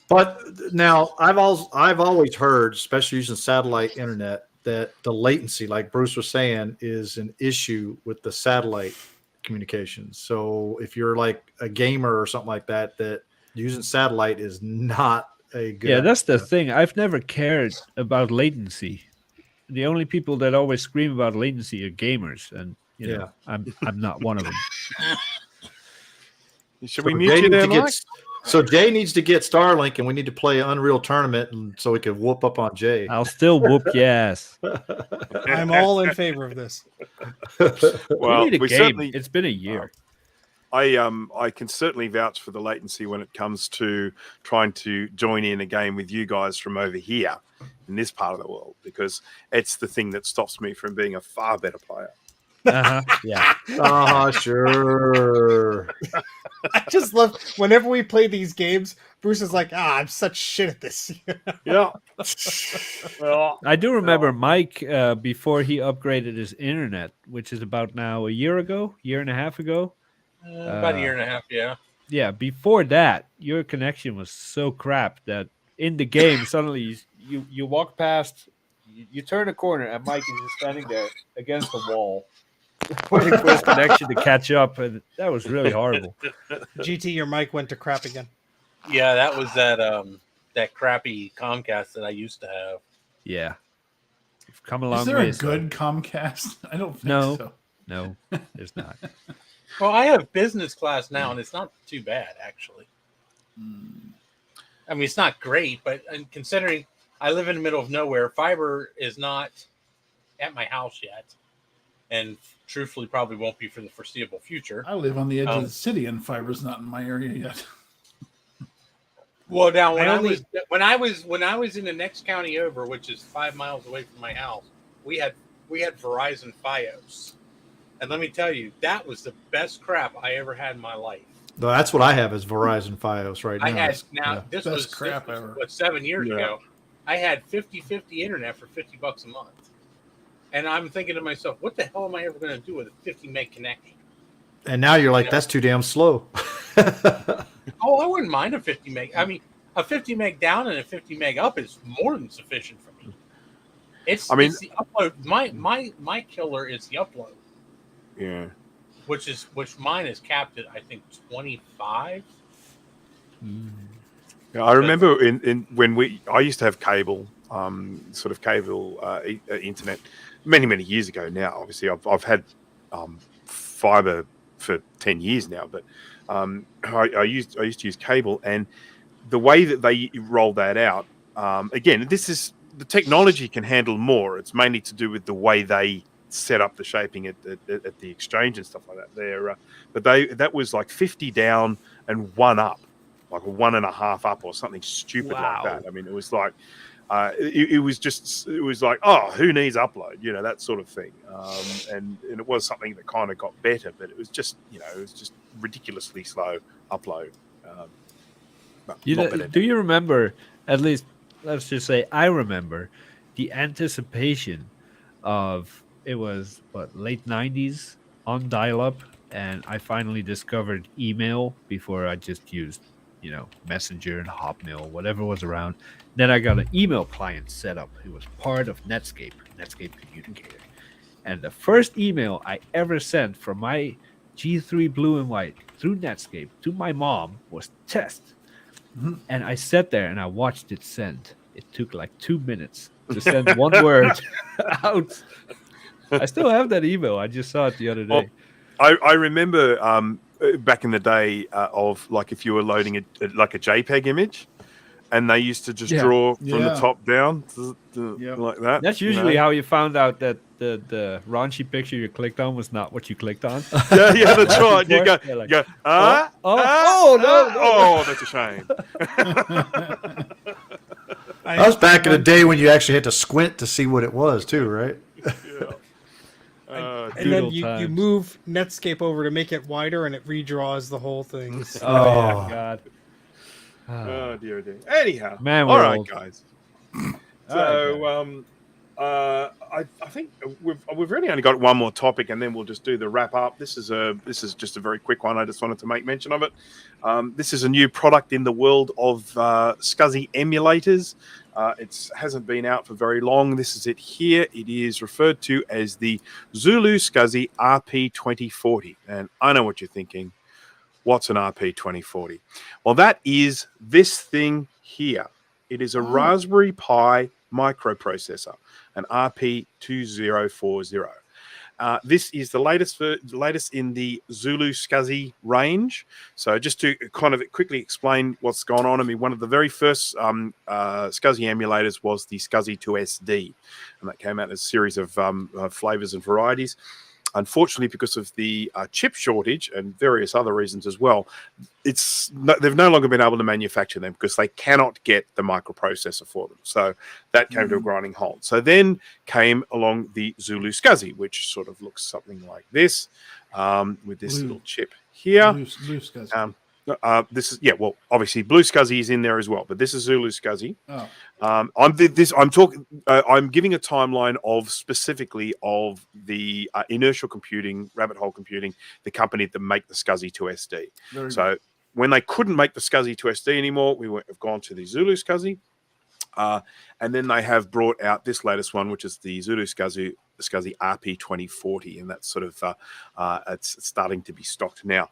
But now I've always heard, especially using satellite internet, that the latency, like Bruce was saying, is an issue with the satellite communications. So if you're like a gamer or something like that, that using satellite is not a good.
Yeah, that's the
idea.
thing. I've never cared about latency. The only people that always scream about latency are gamers, and you know, I'm not one of them.
Should
So
we mute
Jay
you
needs
there,
to get-
Mike?
So Jay needs to get Starlink, and we need to play Unreal Tournament, and so we can whoop up on Jay.
I'll still whoop your ass.
I'm all in favor of this.
Well,
we need a
we
game.
certainly.
It's been a year.
I can certainly vouch for the latency when it comes to trying to join in a game with you guys from over here in this part of the world, because it's the thing that stops me from being a far better player.
Yeah.
Oh, sure.
I just love whenever we play these games, Bruce is like, I'm such shit at this.
Yeah.
I do remember Mike before he upgraded his internet, which is about now a year and a half ago.
About a year and a half, yeah.
Yeah, before that, your connection was so crap that in the game suddenly you walk past, you turn a corner, and Mike is just standing there against the wall, waiting for his connection to catch up, and that was really horrible.
GT, your mic went to crap again.
Yeah, that was that crappy Comcast that I used to have.
Yeah, you've come a long
Is there
way.
a good Comcast? I don't think
No.
so.
No, there's not.
Well, I have business class now, and it's not too bad actually. I mean, it's not great, but considering I live in the middle of nowhere. Fiber is not at my house yet, and truthfully, probably won't be for the foreseeable future.
I live on the edge of the city, and fiber's not in my area yet.
Well, now when
I
I
only-
was in the next county over, which is 5 miles away from my house, we had Verizon FiOS, and let me tell you, that was the best crap I ever had in my life.
Though that's what I have is Verizon FiOS right now.
I had
Yeah.
this
Best
was
crap
this was,
ever.
what, 7 years
Yeah.
ago. I had 50/50 internet for $50 a month, and I'm thinking to myself, what the hell am I ever going to do with a 50 meg connection?
And now you're like,
Yeah.
that's too damn slow.
Oh, I wouldn't mind a 50 meg. I mean, a 50 meg down and a 50 meg up is more than sufficient for me. It's the upload. My killer is the upload,
Yeah.
which mine is capped at I think 25.
Yeah, I remember in when I used to have cable, sort of cable internet many years ago. Now, obviously, I've had fiber for 10 years now, but I used to use cable, and the way that they roll that out, again, this is the technology can handle more. It's mainly to do with the way they set up the shaping at the exchange and stuff like that. But that was like 50 down and 1 up, like a 1.5 up or something stupid like that. I mean, it was like it was like, oh, who needs upload? You know, that sort of thing. And it was something that kind of got better, but it was just ridiculously slow upload. But not better
Do you remember, at least, let's just say I remember, the anticipation of, it was, late 90s on dial-up, and I finally discovered email before I just used, Messenger and Hotmail, whatever was around. Then I got an email client set up. It was part of Netscape Communicator. And the first email I ever sent from my G3 Blue and White through Netscape to my mom was test. And I sat there and I watched it send. It took like 2 minutes to send one word out. I still have that email. I just saw it the other day.
I remember back in the day of like if you were loading like a JPEG image, and they used to just draw from the top down like that.
That's usually how you found out that the raunchy picture you clicked on was not what you clicked on.
Yeah, that's right. You go, oh, that's a shame.
That was back in the day when you actually had to squint to see what it was, too, right?
And then you move Netscape over to make it wider, and it redraws the whole thing.
Oh, God.
Oh, dear. Anyhow,
man,
all right,
old.
guys. So, I think we've really only got one more topic, and then we'll just do the wrap up. This is just a very quick one. I just wanted to make mention of it. This is a new product in the world of SCSI emulators. It hasn't been out for very long. This is it here. It is referred to as the Zulu SCSI RP2040, and I know what you're thinking. What's an RP2040? Well, that is this thing here. It is a Raspberry Pi microprocessor, an RP2040. This is the latest in the Zulu SCSI range. So just to kind of quickly explain what's gone on, I mean, one of the very first SCSI emulators was the SCSI 2SD, and that came out as a series of flavors and varieties. Unfortunately, because of the chip shortage and various other reasons as well, they've no longer been able to manufacture them because they cannot get the microprocessor for them. So that came to a grinding halt. So then came along the Zulu SCSI, which sort of looks something like this, with this little chip here.
Blue SCSI.
This is obviously Blue SCSI is in there as well, but this is Zulu SCSI.
Oh.
I'm giving a timeline of specifically of the Inertial Computing, Rabbit Hole Computing, the company that make the SCSI 2SD. So when they couldn't make the SCSI 2SD anymore, we have gone to the Zulu SCSI, and then they have brought out this latest one, which is the Zulu SCSI RP2040, and that's sort of it's starting to be stocked now.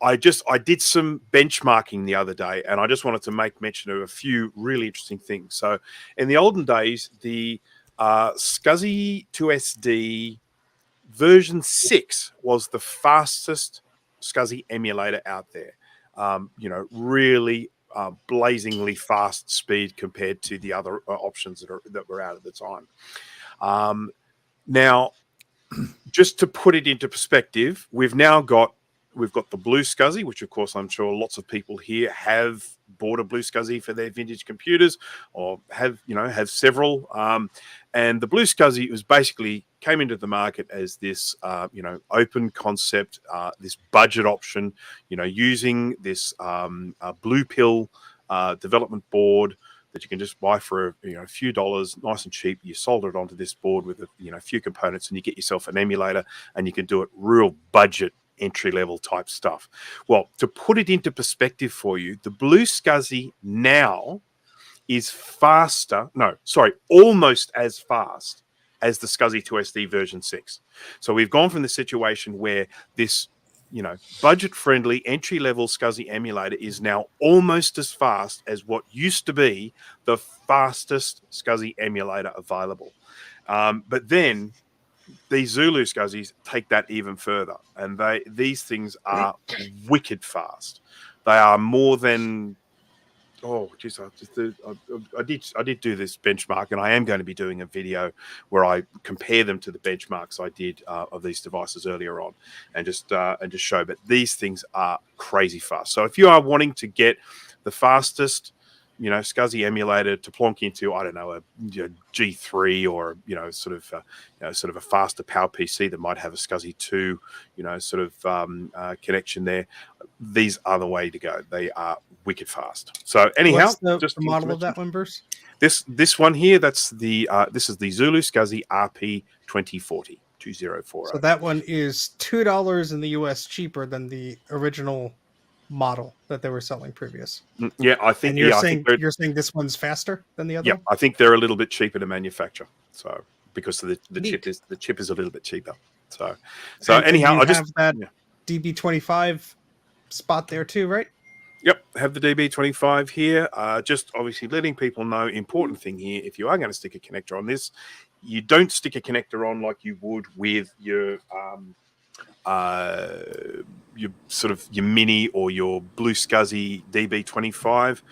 I did some benchmarking the other day, and I just wanted to make mention of a few really interesting things. So in the olden days, the SCSI 2SD version 6 was the fastest SCSI emulator out there. Really blazingly fast speed compared to the other options that were out at the time. Now, just to put it into perspective, we've got the Blue SCSI, which of course I'm sure lots of people here have bought a Blue SCSI for their vintage computers, or have several. And the Blue SCSI was basically came into the market as this open concept, this budget option, using this blue pill development board that you can just buy for a few dollars, nice and cheap. You solder it onto this board with a few components, and you get yourself an emulator, and you can do it real budget, entry-level type stuff. Well, to put it into perspective for you, the Blue SCSI now is almost as fast as the SCSI 2SD version 6. So we've gone from the situation where this budget-friendly entry-level SCSI emulator is now almost as fast as what used to be the fastest SCSI emulator available. But then these Zulu SCSIs take that even further, and these things are wicked fast. They are more than I did do this benchmark, and I am going to be doing a video where I compare them to the benchmarks I did of these devices earlier on, and just show. But these things are crazy fast. So if you are wanting to get the fastest, SCSI emulator to plonk into, I don't know, a G3 or sort of a faster Power PC that might have a SCSI 2, connection there. These are the way to go. They are wicked fast. So anyhow,
what's the model of that one, Bruce?
This one here, this is the Zulu SCSI RP 2040.
So that one is $2 in the US cheaper than the original model that they were selling previous.
Yeah, I think.
And you're saying this one's faster than the other.
Yeah, I think they're a little bit cheaper to manufacture. So because of the chip is a little bit cheaper. So anyhow, I just
have that DB25 spot there too, right?
Yep, have the DB25 here. Just obviously letting people know, important thing here, if you are going to stick a connector on this, you don't stick a connector on like you would with your Mini or your Blue SCSI DB25.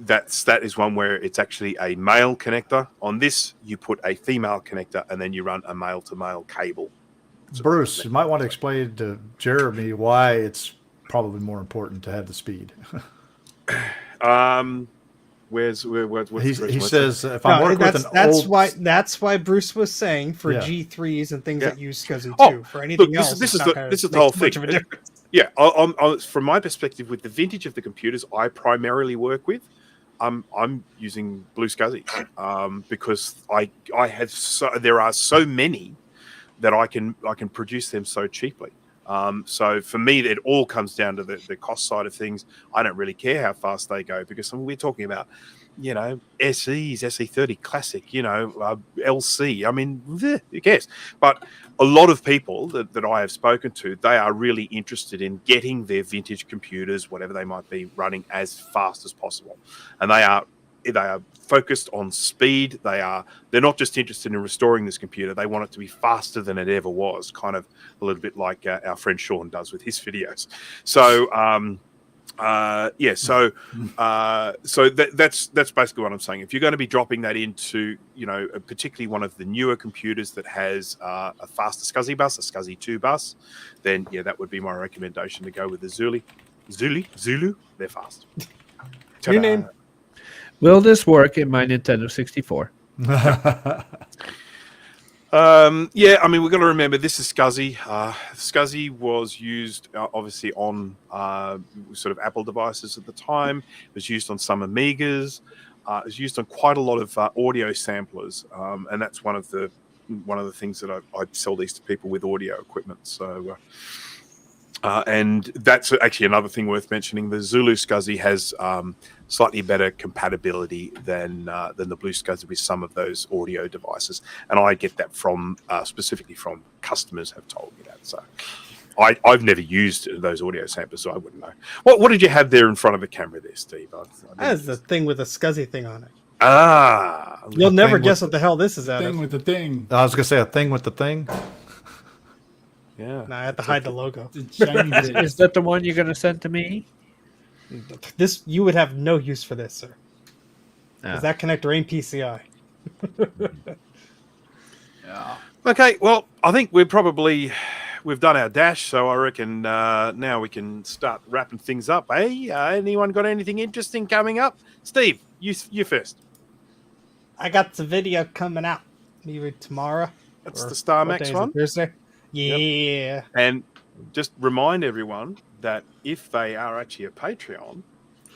That is one where it's actually a male connector. On this, you put a female connector, and then you run a male-to-male cable.
Bruce, you might want to explain to Jeremy why it's probably more important to have the speed. He says if I'm working with
that's why Bruce was saying for G3s and things that use SCSI 2. For anything else,
this is the whole thing. Yeah, from my perspective, with the vintage of the computers I primarily work with, I'm using Blue SCSI because I have there are so many that I can produce them so cheaply. So for me, it all comes down to the cost side of things. I don't really care how fast they go because we're talking about, SEs, SE30 Classic, LC. I mean, who cares? But a lot of people that I have spoken to, they are really interested in getting their vintage computers, whatever they might be, running as fast as possible. And they are focused on speed. They're not just interested in restoring this computer. They want it to be faster than it ever was, kind of a little bit like our friend Sean does with his videos. So that's basically what I'm saying. If you're going to be dropping that into, particularly one of the newer computers that has a faster SCSI bus, a SCSI 2 bus, then that would be my recommendation to go with the Zulu. They're fast.
New name.
Will this work in my Nintendo 64?
I mean, we've got to remember this is SCSI. SCSI was used obviously on sort of Apple devices at the time. It was used on some Amigas. It was used on quite a lot of audio samplers, and that's one of the things that I sell these to people with audio equipment. So. And that's actually another thing worth mentioning. The Zulu SCSI has slightly better compatibility than the Blue SCSI with some of those audio devices, and I get that from specifically from customers have told me that. So I've never used those audio samplers, so I wouldn't know. What did you have there in front of the camera there, Steve?
That's the thing with a SCSI thing on it.
You'll
never guess what the hell this is.
Thing with the thing.
I was gonna say a thing with the thing.
Yeah.
No, I had to hide the logo.
Is that the one you're going to send to me?
This you would have no use for this, sir.
Ah.
Because that connector ain't PCI.
Yeah.
Okay, well, I think we've done our dash, so I reckon now we can start wrapping things up. Hey, anyone got anything interesting coming up? Steve, you first.
I got the video coming out maybe tomorrow.
That's
or
the Star
what day
Max
is it,
one.
Thursday. Yeah.
And just remind everyone that if they are actually a Patreon,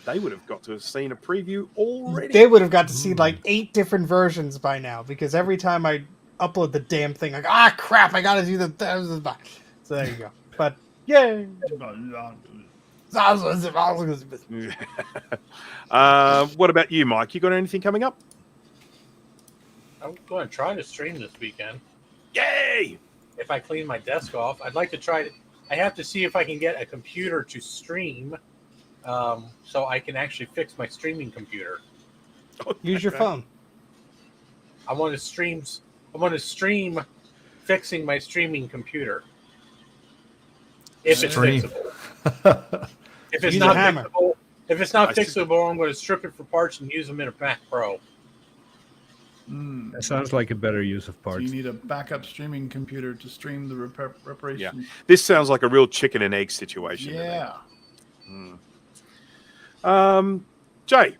they would have got to have seen a preview already.
They would have got to see like 8 different versions by now because every time I upload the damn thing, I go, crap, I gotta do the. So there you go. But yay!
What about you, Mike? You got anything coming up?
I'm going to try to stream this weekend.
Yay!
If I clean my desk off, I'd like to try to. I have to see if I can get a computer to stream, so I can actually fix my streaming computer.
Use your phone.
I want to stream fixing my streaming computer. If it's
Stream.
fixable. If it's
Use a
not
hammer.
fixable,
I see.
I'm going to strip it for parts and use them in a Mac Pro.
Mm.
That sounds like a better use of
So
parts.
you need a backup streaming computer to stream the reparation.
This sounds like a real chicken and egg situation. to me.
Yeah.
Jay,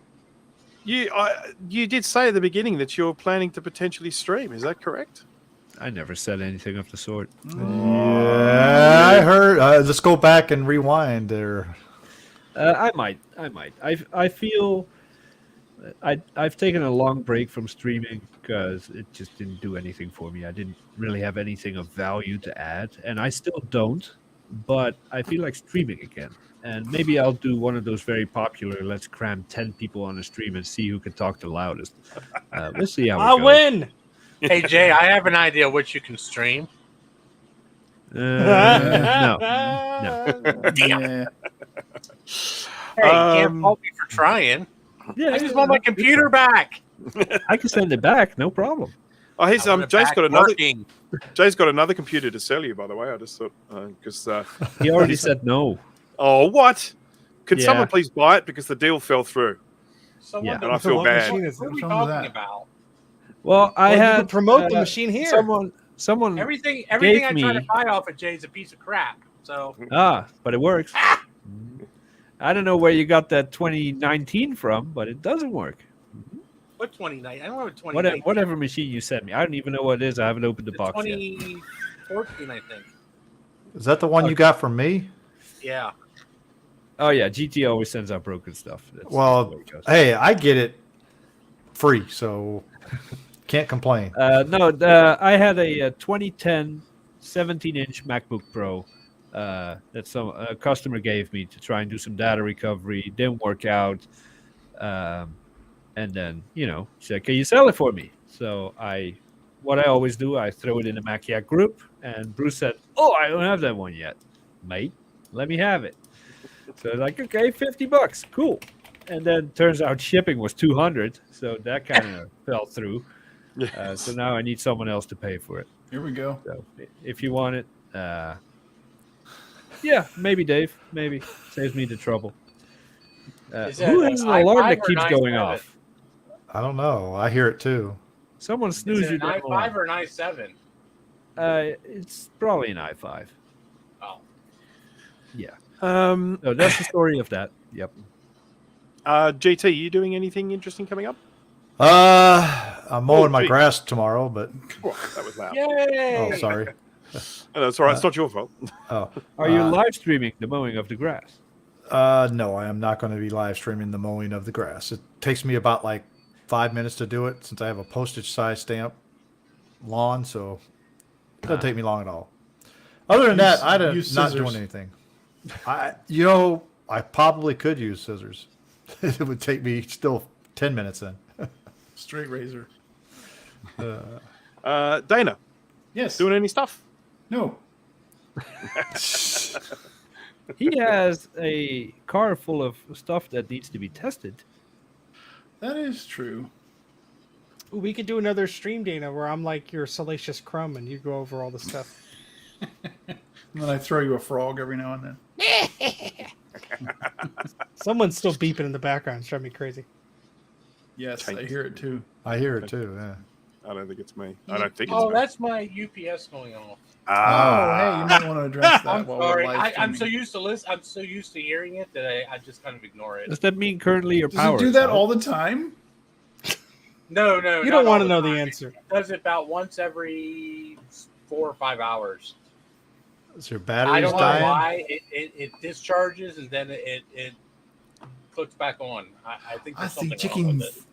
you did say at the beginning that you're planning to potentially stream. Is that correct?
I never said anything of the sort.
Yeah, I heard. Let's go back and rewind there.
I might. I feel I've taken a long break from streaming because it just didn't do anything for me. I didn't really have anything of value to add, and I still don't. But I feel like streaming again, and maybe I'll do one of those very popular. Let's cram 10 people on a stream and see who can talk the loudest. We'll see how
I
it goes.
win.
Hey Jay, I have an idea what you can stream.
No.
Yeah.
Hey, you can't fault me for trying.
Yeah,
I just want my computer back.
I can send it back, no problem.
Oh, he's
I want it
Jay's
back
got another.
working.
Jay's got another computer to sell you, by the way. I just thought because.
He already said no.
Oh, what? Can
Yeah.
someone please buy it because the deal fell through?
Someone
Yeah.
that-
And I feel
What
bad.
machine is
What
it?
are we
What's wrong with
talking
that?
about?
Well, I
Well, you
had
could promote the machine here.
Someone.
Everything I try
me-
to buy off of Jay is a piece of crap. So
But it works. I don't know where you got that 2019 from, but it doesn't work.
what 29? I don't know what 2019.
Whatever machine you sent me, I don't even know what it is. I haven't opened the box yet.
2014, I think.
Is that the one you got from me?
Yeah.
Oh yeah, GT always sends out broken stuff. That's
Well,
the way it goes.
hey, I get it free, so can't complain.
No, I had a 2010 17-inch MacBook Pro that a customer gave me to try and do some data recovery. Didn't work out, and then she said, "Can you sell it for me?" So what I always do, I throw it in the Maciac group, and Bruce said, "Oh, I don't have that one yet, mate. Let me have it." So like, okay, $50, cool. And then turns out shipping was $200, so that kind of fell through. So now I need someone else to pay for it.
Here we go.
So if you want it, yeah, maybe Dave, maybe saves me the trouble.
Is that
Who
an
has an alarm
i5
that
or
keeps
an
going
i7?
off?
I don't know. I hear it too.
Someone
Is
snooze
it
you
an
down.
i5 or an i7?
It's probably an i5.
Oh.
Yeah.
Um,
So that's the story of that. Yep.
GT, you doing anything interesting coming up?
I'm mowing my
gee.
grass tomorrow, but
Oh, that was loud.
Yay!
oh, sorry.
Oh, that's all right. It's not your fault.
Oh,
Are you live streaming the mowing of the grass?
no, I am not going to be live streaming the mowing of the grass. It takes me about like 5 minutes to do it since I have a postage size stamp lawn, so it doesn't take me long at all. Other than that, I'm
use
not
scissors.
doing anything. I probably could use scissors. It would take me still 10 minutes then.
Straight razor.
Dana,
Yes.
doing any stuff?
No.
He has a car full of stuff that needs to be tested.
That is true.
Ooh, we could do another stream, Dana, where I'm like your Salacious Crumb and you go over all the stuff.
And then I throw you a frog every now and then.
Someone's still beeping in the background. It's driving me crazy.
Yes,
Taint.
I hear it too.
I hear it too. Yeah.
I don't think it's me. I don't think it's
Oh,
me.
that's my UPS going off.
Oh, hey, you might want to address that.
I'm
while
sorry.
We're live
I'm so
streaming.
used to I'm so used to hearing it that I just kind of ignore it.
Does that mean currently your
Does
power?
it do
is
that
out?
all the time?
No,
You
not
don't want
all
to know
time.
the answer.
It does it about once every 4 or 5 hours.
Is your
I
batteries
don't know
dying?
why it discharges and then it clicks back on. I think
I
there's
think
something wrong with
chickens.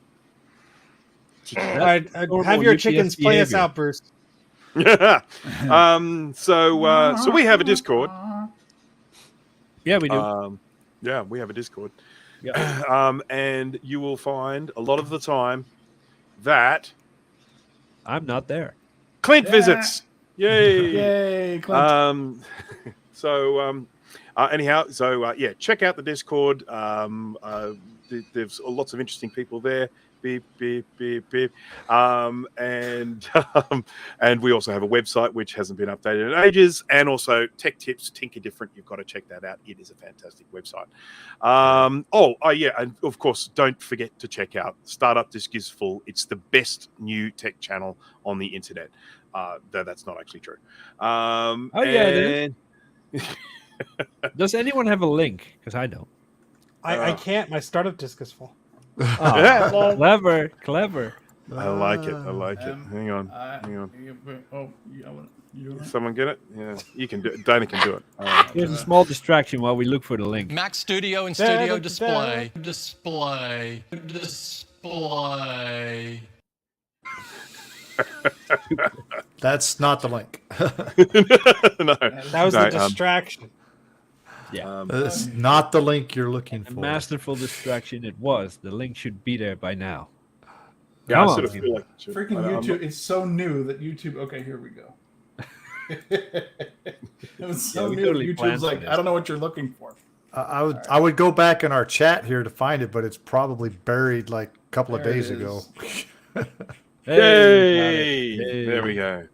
it.
All right,
normal
have your
UPS
chickens play us
behavior.
out, Bruce.
So we have a Discord.
Yeah, we do.
Yeah, we have a Discord.
Yeah.
And you will find a lot of the time that
I'm not there.
Clint
Yeah.
visits. Yay!
Yay, Clint.
Anyhow, yeah, check out the Discord. There's lots of interesting people there. Beep, beep, beep, beep. And we also have a website which hasn't been updated in ages, and also Tech Tips, Tinker Different. You've got to check that out. It is a fantastic website. Yeah, and of course, don't forget to check out Startup Disc is Full. It's the best new tech channel on the internet. Though that's not actually true.
Oh, yeah, it
is.
Does anyone have a link? Because I don't.
I can't. My startup disk is full.
Oh,
Yeah, well,
clever.
I like it. I like it. Hang on.
Oh, you
Someone get it? Yeah, you can do it. Dana can do it.
Here's a small distraction while we look for the link.
Mac Studio and Studio Display. Display.
That's not the link.
No,
That was the distraction.
Yeah.
That's not the link you're looking
A
for.
masterful distraction it was. The link should be there by now.
yeah,
Come
I
on,
sort of feel like it should.
freaking
I'm
YouTube. It's so new that YouTube. Okay, here we go. It was so
we
new.
totally planned
YouTube's
for
like,
this.
I don't know what you're looking for.
I would go back in our chat here to find it, but it's probably buried like a couple of
There it
days
is.
ago.
Yay!
Hey.
There we go.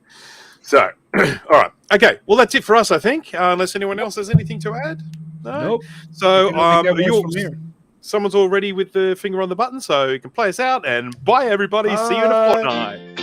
So, all right. Okay. Well, that's it for us, I think. Unless anyone else has anything to add. No.
Nope.
So,
You can only get worse from
you're,
here.
someone's already with the finger on the button, so you can play us out. And bye, everybody. See you in a
Bye.
fortnight.